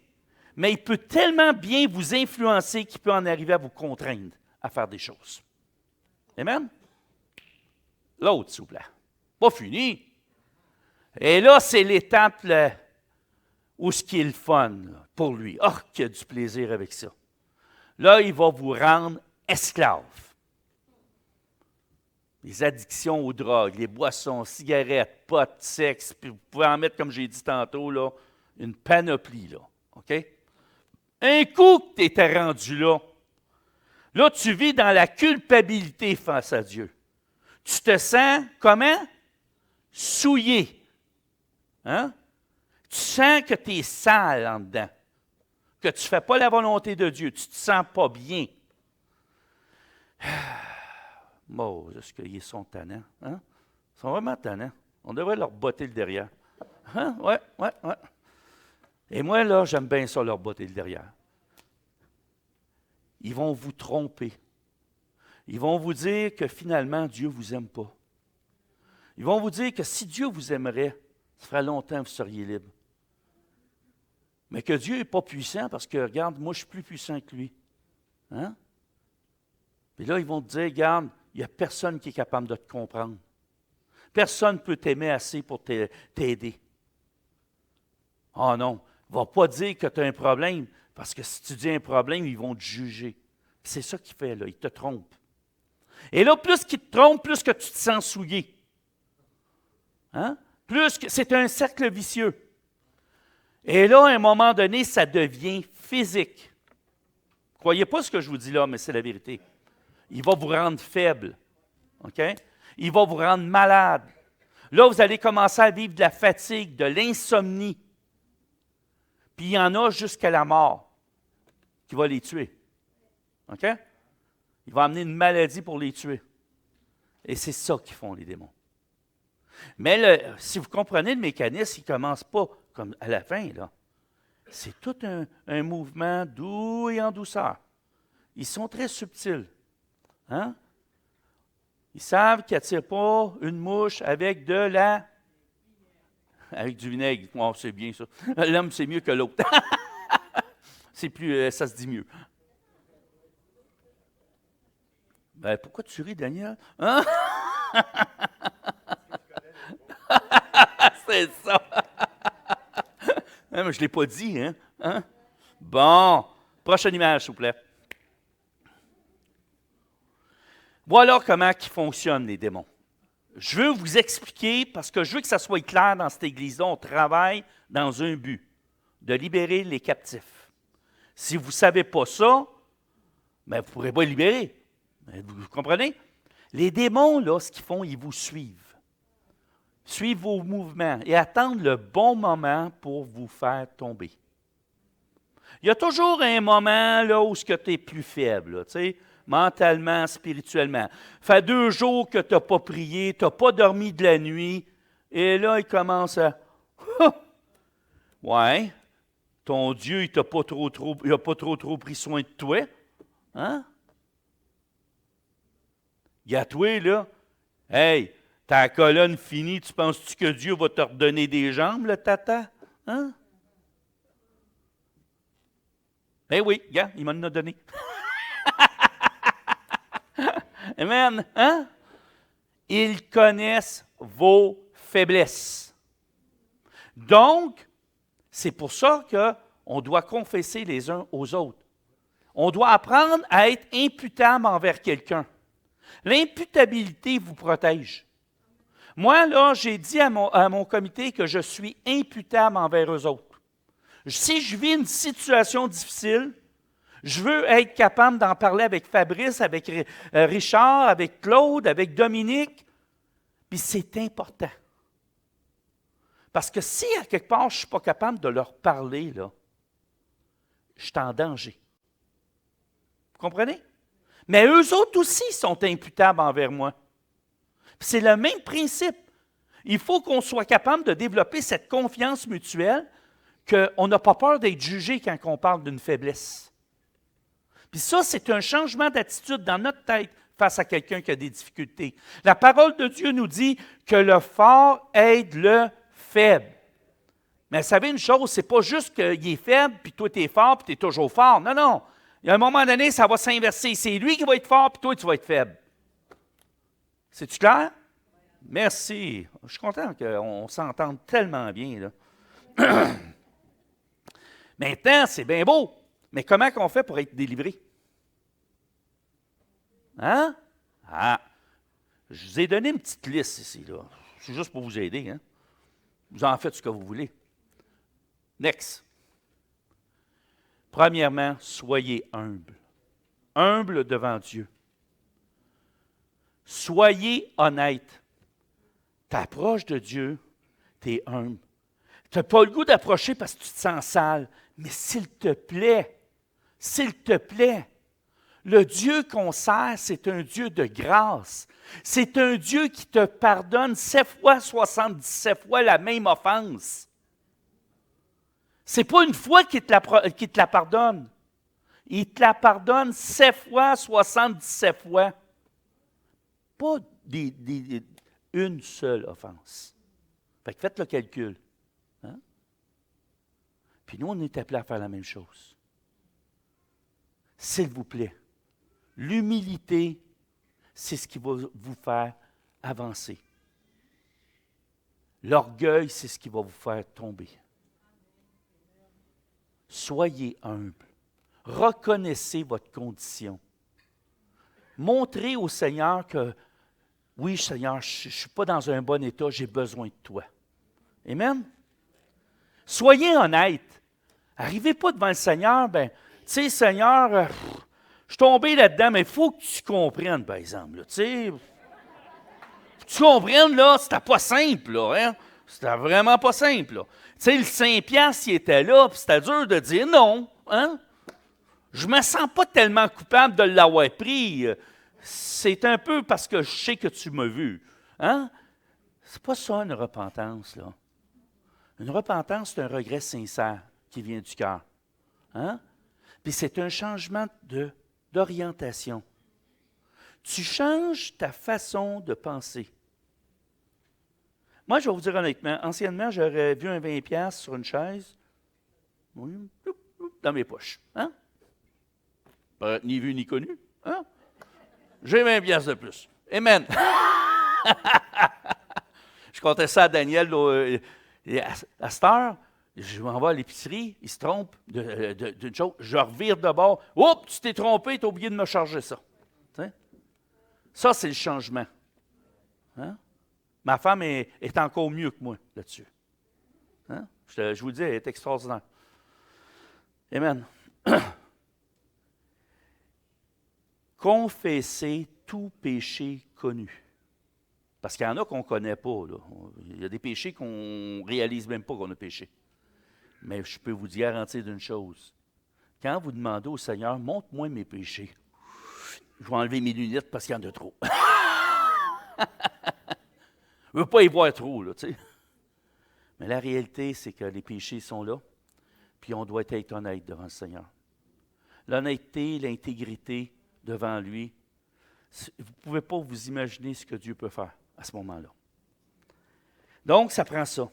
mais il peut tellement bien vous influencer qu'il peut en arriver à vous contraindre à faire des choses. Amen? L'autre, s'il vous plaît. Pas fini. Et là, c'est l'étape là, où ce qui est le fun là, pour lui. Oh, qu'il a du plaisir avec ça. Là, il va vous rendre esclave. Les addictions aux drogues, les boissons, cigarettes, potes, sexe, puis vous pouvez en mettre, comme j'ai dit tantôt, là, une panoplie. Là, OK? Un coup que tu étais rendu là, là, tu vis dans la culpabilité face à Dieu. Tu te sens comment? Souillé. Hein? Tu sens que tu es sale en dedans, que tu ne fais pas la volonté de Dieu, tu ne te sens pas bien. Bon, est-ce qu'ils sont tannants? Hein? Ils sont vraiment tannants. On devrait leur botter le derrière. Hein? Ouais. Et moi, là, j'aime bien ça, leur botter le derrière. Ils vont vous tromper. Ils vont vous dire que finalement, Dieu ne vous aime pas. Ils vont vous dire que si Dieu vous aimerait, ça ferait longtemps que vous seriez libre. Mais que Dieu n'est pas puissant parce que, regarde, moi, je suis plus puissant que lui. Hein? Puis là, ils vont te dire, regarde, il n'y a personne qui est capable de te comprendre. Personne ne peut t'aimer assez pour t'aider. Oh non, il ne va pas dire que tu as un problème, parce que si tu dis un problème, ils vont te juger. Puis c'est ça qu'il fait, là, il te trompe. Et là, plus qu'il te trompe, plus que tu te sens souillé. Hein? Plus que c'est un cercle vicieux. Et là, à un moment donné, ça devient physique. Ne croyez pas ce que je vous dis là, mais c'est la vérité. Il va vous rendre faible. OK? Il va vous rendre malade. Là, vous allez commencer à vivre de la fatigue, de l'insomnie. Puis il y en a jusqu'à la mort qui va les tuer. OK? Il va amener une maladie pour les tuer. Et c'est ça qu'ils font, les démons. Mais si vous comprenez le mécanisme, il ne commence pas comme à la fin, là. C'est tout un mouvement doux et en douceur. Ils sont très subtils. Hein? Ils savent qu'ils n'attirent pas une mouche avec avec du vinaigre. Oh, c'est bien ça. L'homme, c'est mieux que l'autre. C'est plus, ça se dit mieux. Ben, pourquoi tu ris, Daniel? Hein? C'est ça. Mais je ne l'ai pas dit, hein? Bon. Prochaine image, s'il vous plaît. Voilà comment ils fonctionnent, les démons. Je veux vous expliquer, parce que je veux que ça soit clair dans cette église-là, on travaille dans un but, de libérer les captifs. Si vous ne savez pas ça, ben vous ne pourrez pas les libérer. Vous comprenez? Les démons, là, ce qu'ils font, ils vous suivent. Suivent vos mouvements et attendent le bon moment pour vous faire tomber. Il y a toujours un moment là, où tu es plus faible, tu sais, mentalement, spirituellement. Ça fait 2 jours que tu n'as pas prié, tu n'as pas dormi de la nuit, et là, il commence à... Ouais, ton Dieu, il n'a pas trop pris soin de toi. Hein? Il y a toi, là. Hey, ta colonne finie, tu penses-tu que Dieu va te redonner des jambes, le tata? Hein? Eh oui, gars, il m'en a donné. Amen. Hein? Ils connaissent vos faiblesses. Donc, c'est pour ça qu'on doit confesser les uns aux autres. On doit apprendre à être imputable envers quelqu'un. L'imputabilité vous protège. Moi, là, j'ai dit à mon comité que je suis imputable envers eux autres. Si je vis une situation difficile, je veux être capable d'en parler avec Fabrice, avec Richard, avec Claude, avec Dominique. Puis c'est important. Parce que si à quelque part je ne suis pas capable de leur parler, là, je suis en danger. Vous comprenez? Mais eux autres aussi sont imputables envers moi. C'est le même principe. Il faut qu'on soit capable de développer cette confiance mutuelle qu'on n'a pas peur d'être jugé quand on parle d'une faiblesse. Puis ça, c'est un changement d'attitude dans notre tête face à quelqu'un qui a des difficultés. La parole de Dieu nous dit que le fort aide le faible. Mais vous savez une chose, c'est pas juste qu'il est faible, puis toi, tu es fort, puis tu es toujours fort. Non, non. Il y a un moment donné, ça va s'inverser. C'est lui qui va être fort, puis toi, tu vas être faible. C'est-tu clair? Merci. Je suis content qu'on s'entende tellement bien, là. Maintenant, c'est bien beau. Mais comment on fait pour être délivré? Hein? Ah! Je vous ai donné une petite liste ici, là. C'est juste pour vous aider, hein? Vous en faites ce que vous voulez. Next. Premièrement, soyez humble. Humble devant Dieu. Soyez honnête. Tu approches de Dieu, tu es humble. Tu n'as pas le goût d'approcher parce que tu te sens sale. Mais s'il te plaît, le Dieu qu'on sert, c'est un Dieu de grâce. C'est un Dieu qui te pardonne 7 fois, 77 fois la même offense. Ce n'est pas une fois qu'il te la pardonne. Il te la pardonne 7 fois, 77 fois. Pas une seule offense. Fait que faites le calcul. Hein? Puis nous, on est appelés à faire la même chose. S'il vous plaît, l'humilité, c'est ce qui va vous faire avancer. L'orgueil, c'est ce qui va vous faire tomber. Soyez humble. Reconnaissez votre condition. Montrez au Seigneur que, oui, Seigneur, je ne suis pas dans un bon état, j'ai besoin de toi. Amen? Soyez honnête. Arrivez pas devant le Seigneur, tu sais, Seigneur, je suis tombé là-dedans, mais il faut que tu comprennes, par exemple. Tu sais, tu comprennes, là, c'était pas simple, là, hein? C'était vraiment pas simple, là. Tu sais, le 5 piastres, il était là, puis c'était dur de dire non, hein? Je me sens pas tellement coupable de l'avoir pris. C'est un peu parce que je sais que tu m'as vu, hein? C'est pas ça, une repentance, là. Une repentance, c'est un regret sincère qui vient du cœur, hein? Puis c'est un changement d'orientation. Tu changes ta façon de penser. Moi, je vais vous dire honnêtement, anciennement, j'aurais vu un 20$ sur une chaise, dans mes poches. Hein? Ni vu ni connu. Hein? J'ai 20$ de plus. Amen. Je comptais ça à Daniel à cette heure. Je m'en vais à l'épicerie, il se trompe d'une chose, je revire de bord. Oups, tu t'es trompé, tu as oublié de me charger ça. T'sais? Ça, c'est le changement. Hein? Ma femme est encore mieux que moi là-dessus. Hein? Je vous dis, elle est extraordinaire. Amen. Confessez tout péché connu. Parce qu'il y en a qu'on ne connaît pas. Là. Il y a des péchés qu'on ne réalise même pas qu'on a péché. Mais je peux vous garantir d'une chose. Quand vous demandez au Seigneur, montre-moi mes péchés, je vais enlever mes lunettes parce qu'il y en a trop. Je ne veux pas y voir trop, là, tu sais. Mais la réalité, c'est que les péchés sont là, puis on doit être honnête devant le Seigneur. L'honnêteté, l'intégrité devant lui, vous ne pouvez pas vous imaginer ce que Dieu peut faire à ce moment-là. Donc, ça prend ça.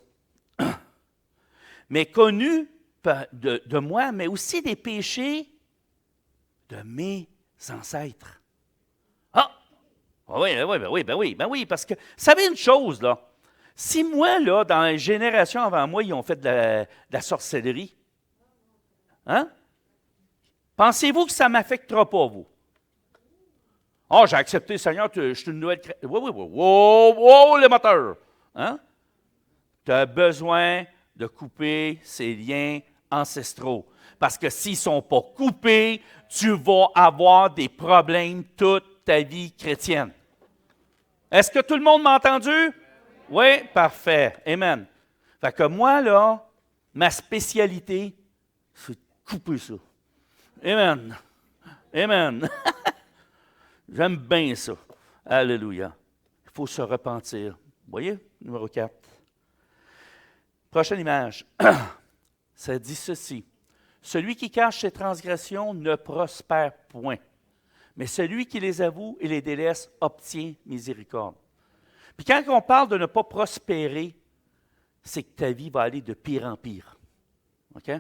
Mais connu de moi, mais aussi des péchés de mes ancêtres. Ah! Ben oui, parce que, vous savez une chose, là, si moi, là, dans les générations avant moi, ils ont fait de la sorcellerie, hein? Pensez-vous que ça ne m'affectera pas, vous? Ah, j'ai accepté, Seigneur, je suis une nouvelle créature. Oui. Wow, les moteurs! Hein? Tu as besoin de couper ces liens ancestraux. Parce que s'ils ne sont pas coupés, tu vas avoir des problèmes toute ta vie chrétienne. Est-ce que tout le monde m'a entendu? Oui, parfait. Amen. Fait que moi, là, ma spécialité, c'est de couper ça. Amen. Amen. J'aime bien ça. Alléluia. Il faut se repentir. Vous voyez, numéro 4. Prochaine image. Ça dit ceci. Celui qui cache ses transgressions ne prospère point, mais celui qui les avoue et les délaisse obtient miséricorde. Puis quand on parle de ne pas prospérer, c'est que ta vie va aller de pire en pire. OK?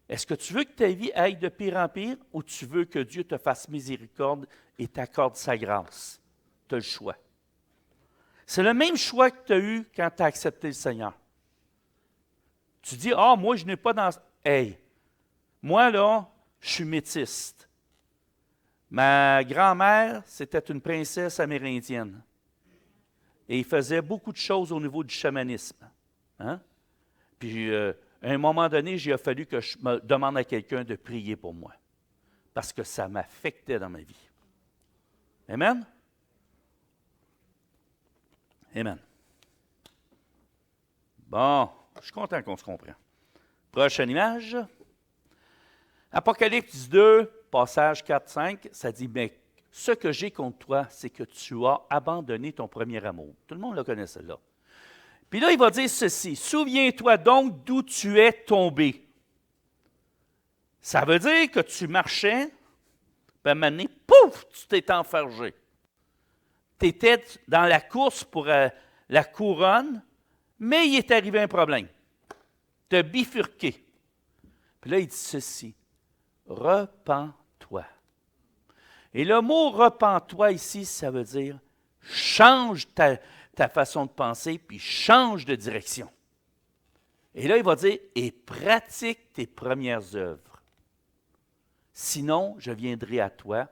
Est-ce que tu veux que ta vie aille de pire en pire ou tu veux que Dieu te fasse miséricorde et t'accorde sa grâce? Tu as le choix. C'est le même choix que tu as eu quand tu as accepté le Seigneur. Tu dis, ah, moi, je n'ai pas dans... Hey, moi, là, je suis métiste. Ma grand-mère, c'était une princesse amérindienne. Et il faisait beaucoup de choses au niveau du chamanisme. Hein? Puis, à un moment donné, il a fallu que je me demande à quelqu'un de prier pour moi. Parce que ça m'affectait dans ma vie. Amen? Amen. Bon, je suis content qu'on se comprenne. Prochaine image. Apocalypse 2, passage 4-5, ça dit, mais ce que j'ai contre toi, c'est que tu as abandonné ton premier amour. Tout le monde le connaît, celle-là. Puis là, il va dire ceci, souviens-toi donc d'où tu es tombé. Ça veut dire que tu marchais, puis à un moment donné, pouf, tu t'es enfargé. Tu étais dans la course pour la couronne, mais il est arrivé un problème. Tu as bifurqué. Puis là, il dit ceci, repens-toi. Et le mot repens-toi ici, ça veut dire change ta façon de penser, puis change de direction. Et là, il va dire, et pratique tes premières œuvres. Sinon, je viendrai à toi,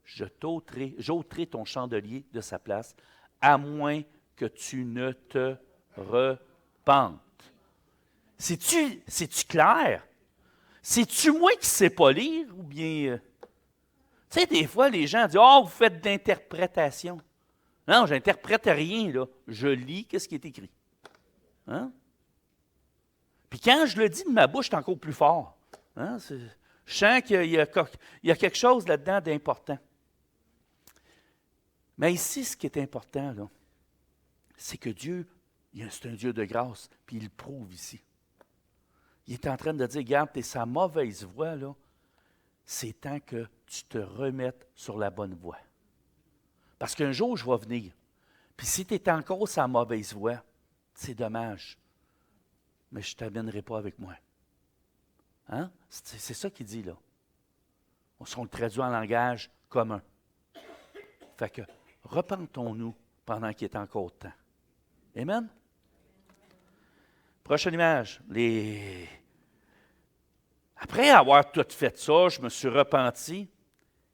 j'ôterai ton chandelier de sa place, à moins que tu ne te repentes. C'est-tu clair? C'est-tu moi qui ne sais pas lire ou bien... Tu sais, des fois, les gens disent « Ah, vous faites de l'interprétation. » Non, je n'interprète rien, là. Je lis qu'est-ce qui est écrit. Hein? Puis quand je le dis de ma bouche, c'est encore plus fort. Hein? Je sens qu'il y a quelque chose là-dedans d'important. Mais ici, ce qui est important, là, c'est que Dieu, c'est un Dieu de grâce, puis il le prouve ici. Il est en train de dire, regarde, tu es sa mauvaise voie, là. C'est temps que tu te remettes sur la bonne voie. Parce qu'un jour, je vais venir. Puis si tu es encore sa mauvaise voie, c'est dommage. Mais je ne t'amènerai pas avec moi. Hein? C'est ça qu'il dit, là. On le traduit en langage commun. Fait que, repentons-nous pendant qu'il est encore temps. Amen? Prochaine image. Après avoir tout fait ça, je me suis repenti.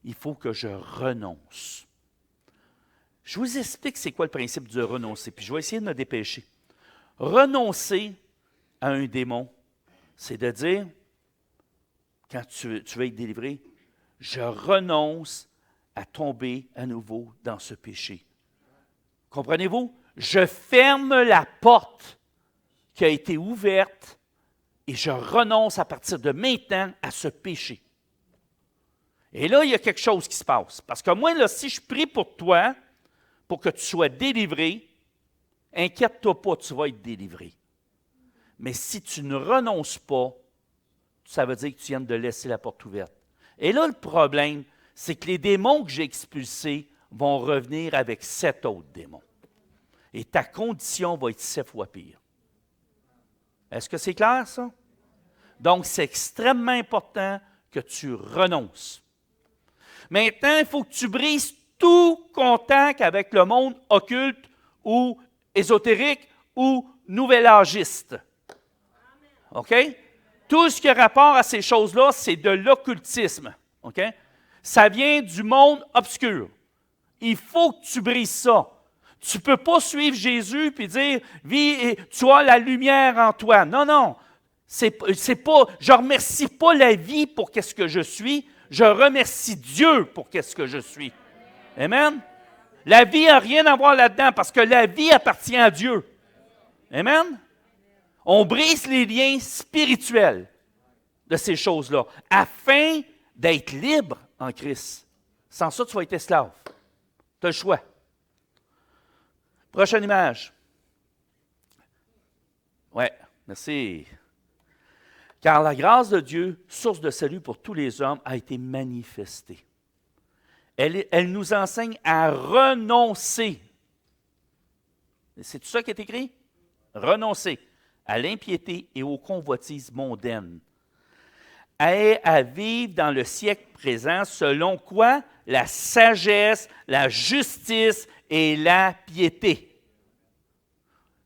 Il faut que je renonce. Je vous explique c'est quoi le principe de renoncer, puis je vais essayer de me dépêcher. Renoncer à un démon, c'est de dire, quand tu veux être délivré, je renonce à tomber à nouveau dans ce péché. Comprenez-vous? Je ferme la porte qui a été ouverte et je renonce à partir de maintenant à ce péché. Et là, il y a quelque chose qui se passe. Parce que moi, là, si je prie pour toi, pour que tu sois délivré, inquiète-toi pas, tu vas être délivré. Mais si tu ne renonces pas, ça veut dire que tu viens de laisser la porte ouverte. Et là, le problème, c'est que les démons que j'ai expulsés vont revenir avec 7 autres démons. Et ta condition va être 7 fois pire. Est-ce que c'est clair, ça? Donc, c'est extrêmement important que tu renonces. Maintenant, il faut que tu brises tout contact avec le monde occulte ou ésotérique ou nouvel-âgiste. OK? Tout ce qui a rapport à ces choses-là, c'est de l'occultisme. OK? Ça vient du monde obscur. Il faut que tu brises ça. Tu ne peux pas suivre Jésus et dire « Vis, tu as la lumière en toi ». Non, non. C'est pas, je ne remercie pas la vie pour qu'est-ce que je suis. Je remercie Dieu pour qu'est-ce que je suis. Amen? La vie n'a rien à voir là-dedans parce que la vie appartient à Dieu. Amen? On brise les liens spirituels de ces choses-là afin d'être libre en Christ. Sans ça, tu vas être esclave. Tu as le choix. Prochaine image. Ouais, merci. Car la grâce de Dieu, source de salut pour tous les hommes, a été manifestée. Elle nous enseigne à renoncer. C'est tout ça qui est écrit? Renoncez à l'impiété et aux convoitises mondaines. À vivre dans le siècle présent selon quoi? La sagesse, la justice et la piété.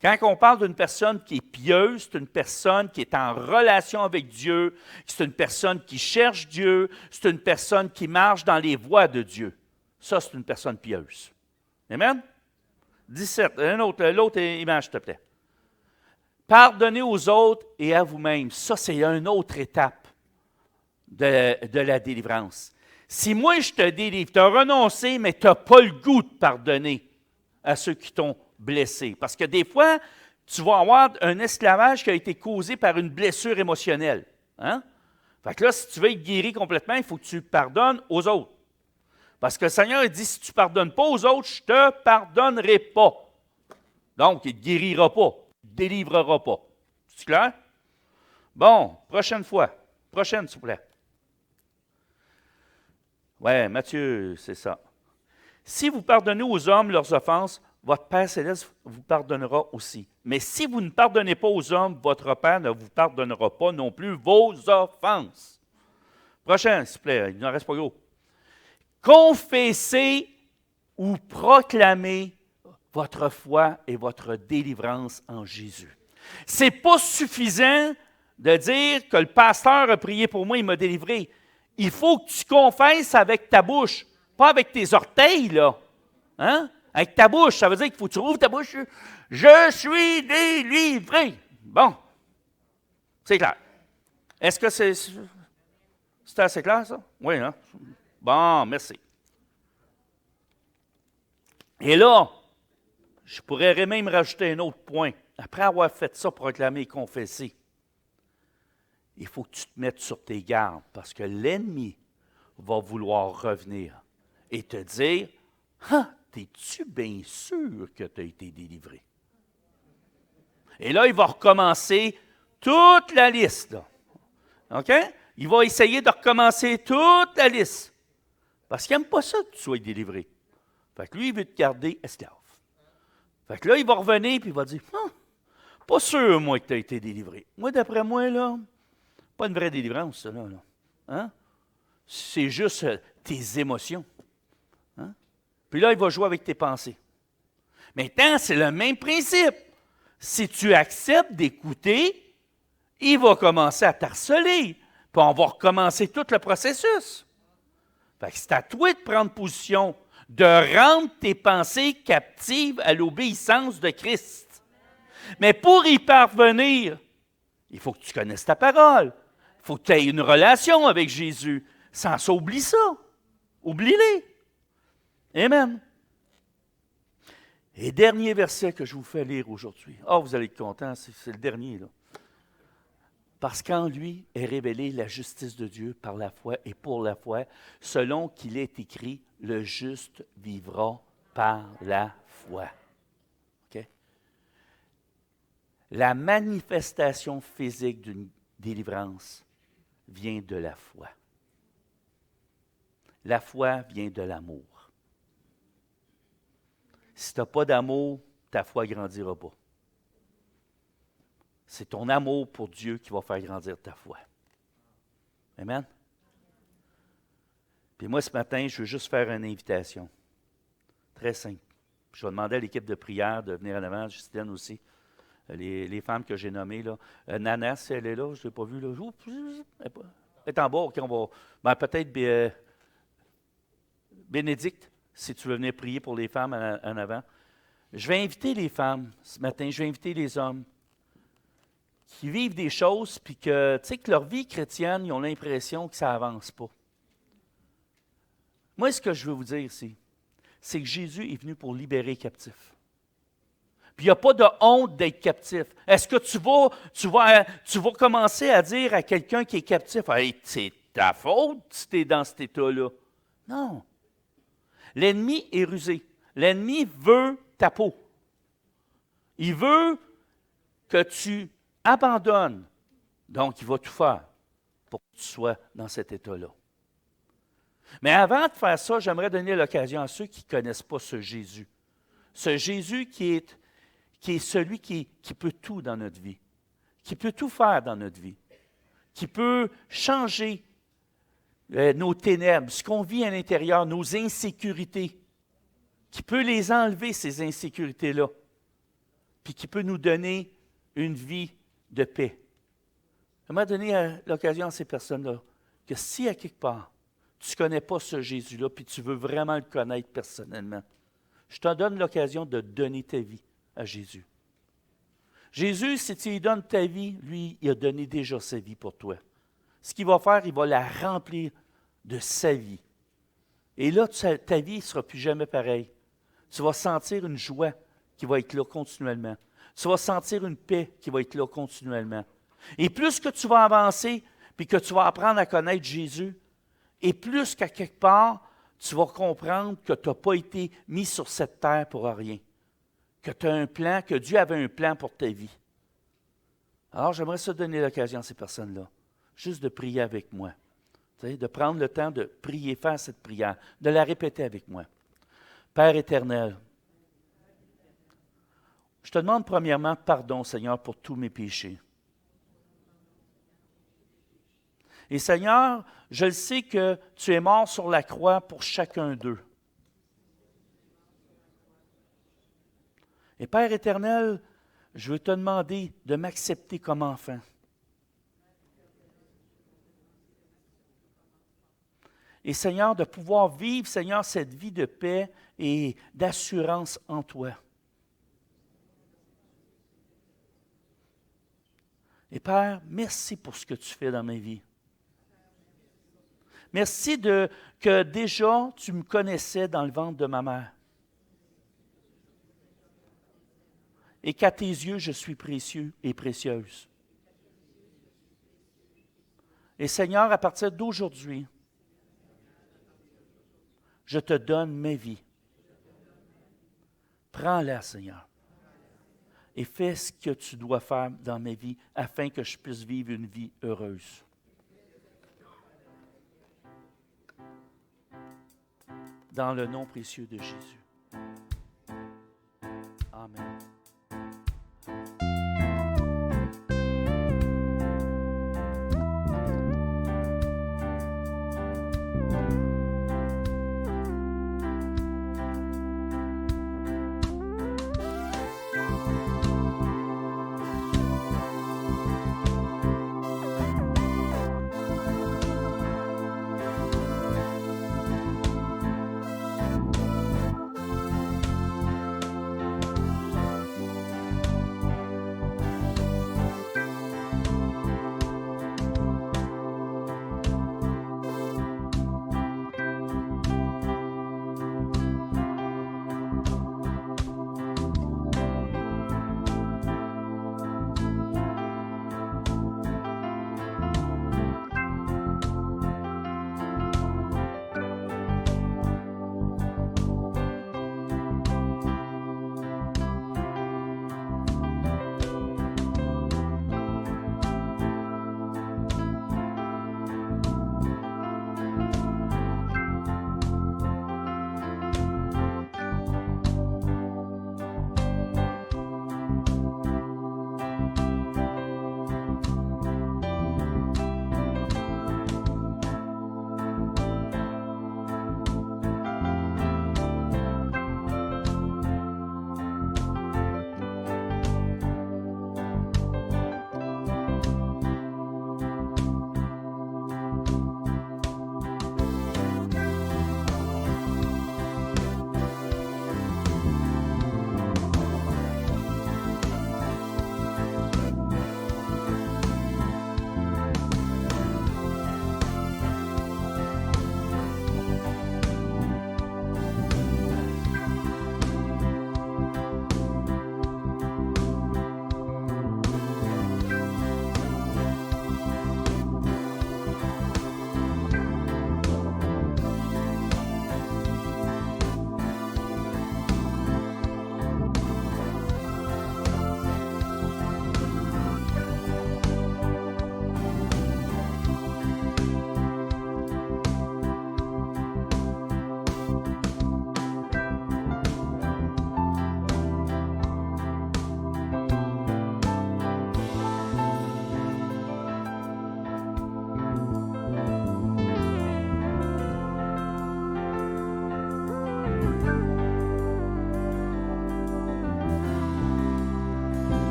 Quand on parle d'une personne qui est pieuse, c'est une personne qui est en relation avec Dieu, c'est une personne qui cherche Dieu, c'est une personne qui marche dans les voies de Dieu. Ça, c'est une personne pieuse. Amen? 17. L'autre image, s'il te plaît. Pardonnez aux autres et à vous-même. Ça, c'est une autre étape de la délivrance. Si moi, je te délivre, tu as renoncé, mais tu n'as pas le goût de pardonner à ceux qui t'ont blessé. Parce que des fois, tu vas avoir un esclavage qui a été causé par une blessure émotionnelle. Hein? Fait que là, si tu veux être guéri complètement, il faut que tu pardonnes aux autres. Parce que le Seigneur dit, si tu ne pardonnes pas aux autres, je ne te pardonnerai pas. Donc, il ne te guérira pas, il ne te délivrera pas. C'est clair? Bon, prochaine fois. Prochaine, s'il vous plaît. Ouais, Matthieu, c'est ça. Si vous pardonnez aux hommes leurs offenses, votre Père céleste vous pardonnera aussi. Mais si vous ne pardonnez pas aux hommes, votre Père ne vous pardonnera pas non plus vos offenses. Prochain, s'il vous plaît, il n'en reste pas gros. Confessez ou proclamez votre foi et votre délivrance en Jésus. Ce n'est pas suffisant de dire que le pasteur a prié pour moi, il m'a délivré. Il faut que tu confesses avec ta bouche, pas avec tes orteils, là. Hein? Avec ta bouche, ça veut dire qu'il faut que tu ouvres ta bouche. Je suis délivré. Bon, c'est clair. Est-ce que c'est assez clair, ça? Oui, hein? Bon, merci. Et là, je pourrais même rajouter un autre point. Après avoir fait ça, proclamer et confesser, il faut que tu te mettes sur tes gardes parce que l'ennemi va vouloir revenir et te dire « Ah, es-tu bien sûr que tu as été délivré? » Et là, il va recommencer toute la liste. Là. OK? Il va essayer de recommencer toute la liste. Parce qu'il n'aime pas ça que tu sois délivré. Fait que lui, il veut te garder esclave. Fait que là, il va revenir et il va dire pas sûr, moi, que tu as été délivré. Moi, d'après moi, là, pas une vraie délivrance, ça, là. Hein? C'est juste tes émotions. Hein? Puis là, il va jouer avec tes pensées. Maintenant, c'est le même principe. Si tu acceptes d'écouter, il va commencer à t'harceler. Puis on va recommencer tout le processus. Fait que c'est à toi de prendre position, de rendre tes pensées captives à l'obéissance de Christ. Mais pour y parvenir, il faut que tu connaisses ta parole. Il faut que tu aies une relation avec Jésus. Sans ça, oublie ça. Oublie-les. Amen. Et dernier verset que je vous fais lire aujourd'hui. Oh, vous allez être contents, c'est le dernier, là. Parce qu'en lui est révélée la justice de Dieu par la foi et pour la foi, selon qu'il est écrit, le juste vivra par la foi. Okay? La manifestation physique d'une délivrance vient de la foi. La foi vient de l'amour. Si tu n'as pas d'amour, ta foi ne grandira pas. C'est ton amour pour Dieu qui va faire grandir ta foi. Amen? Puis moi, ce matin, je veux juste faire une invitation. Très simple. Je vais demander à l'équipe de prière de venir en avant, Justine aussi. Les femmes que j'ai nommées, là. Nana, si elle est là, je ne l'ai pas vue, là. Elle est en bas, OK, on va... Ben, peut-être Bénédicte, si tu veux venir prier pour les femmes en avant. Je vais inviter les femmes ce matin, je vais inviter les hommes qui vivent des choses, puis que, tu sais, que leur vie chrétienne, ils ont l'impression que ça n'avance pas. Moi, ce que je veux vous dire ici, c'est que Jésus est venu pour libérer les captifs. Puis il n'y a pas de honte d'être captif. Est-ce que tu vas commencer à dire à quelqu'un qui est captif, hey, c'est ta faute si tu es dans cet état-là? Non. L'ennemi est rusé. L'ennemi veut ta peau. Il veut que tu abandonnes. Donc, il va tout faire pour que tu sois dans cet état-là. Mais avant de faire ça, j'aimerais donner l'occasion à ceux qui ne connaissent pas ce Jésus. Ce Jésus qui qui est celui qui peut tout dans notre vie, qui peut tout faire dans notre vie, qui peut changer nos ténèbres, ce qu'on vit à l'intérieur, nos insécurités, qui peut les enlever, ces insécurités-là, puis qui peut nous donner une vie de paix. J'aimerais donner l'occasion à ces personnes-là que si à quelque part, tu ne connais pas ce Jésus-là, puis tu veux vraiment le connaître personnellement, je te donne l'occasion de donner ta vie à Jésus. Jésus, si tu lui donnes ta vie, lui, il a donné déjà sa vie pour toi. Ce qu'il va faire, il va la remplir de sa vie. Et là, ta vie ne sera plus jamais pareille. Tu vas sentir une joie qui va être là continuellement. Tu vas sentir une paix qui va être là continuellement. Et plus que tu vas avancer, puis que tu vas apprendre à connaître Jésus, et plus qu'à quelque part, tu vas comprendre que tu n'as pas été mis sur cette terre pour rien. Que tu as un plan, que Dieu avait un plan pour ta vie. Alors, j'aimerais ça donner l'occasion à ces personnes-là, juste de prier avec moi. Tu sais, de prendre le temps de prier, faire cette prière, de la répéter avec moi. Père éternel, je te demande premièrement pardon, Seigneur, pour tous mes péchés. Et Seigneur, je le sais que tu es mort sur la croix pour chacun d'eux. Et Père éternel, je veux te demander de m'accepter comme enfant. Et Seigneur, de pouvoir vivre, Seigneur, cette vie de paix et d'assurance en toi. Et Père, merci pour ce que tu fais dans ma vie. Merci que déjà tu me connaissais dans le ventre de ma mère. Et qu'à tes yeux, je suis précieux et précieuse. Et Seigneur, à partir d'aujourd'hui, je te donne ma vie. Prends-la, Seigneur. Et fais ce que tu dois faire dans ma vie afin que je puisse vivre une vie heureuse. Dans le nom précieux de Jésus.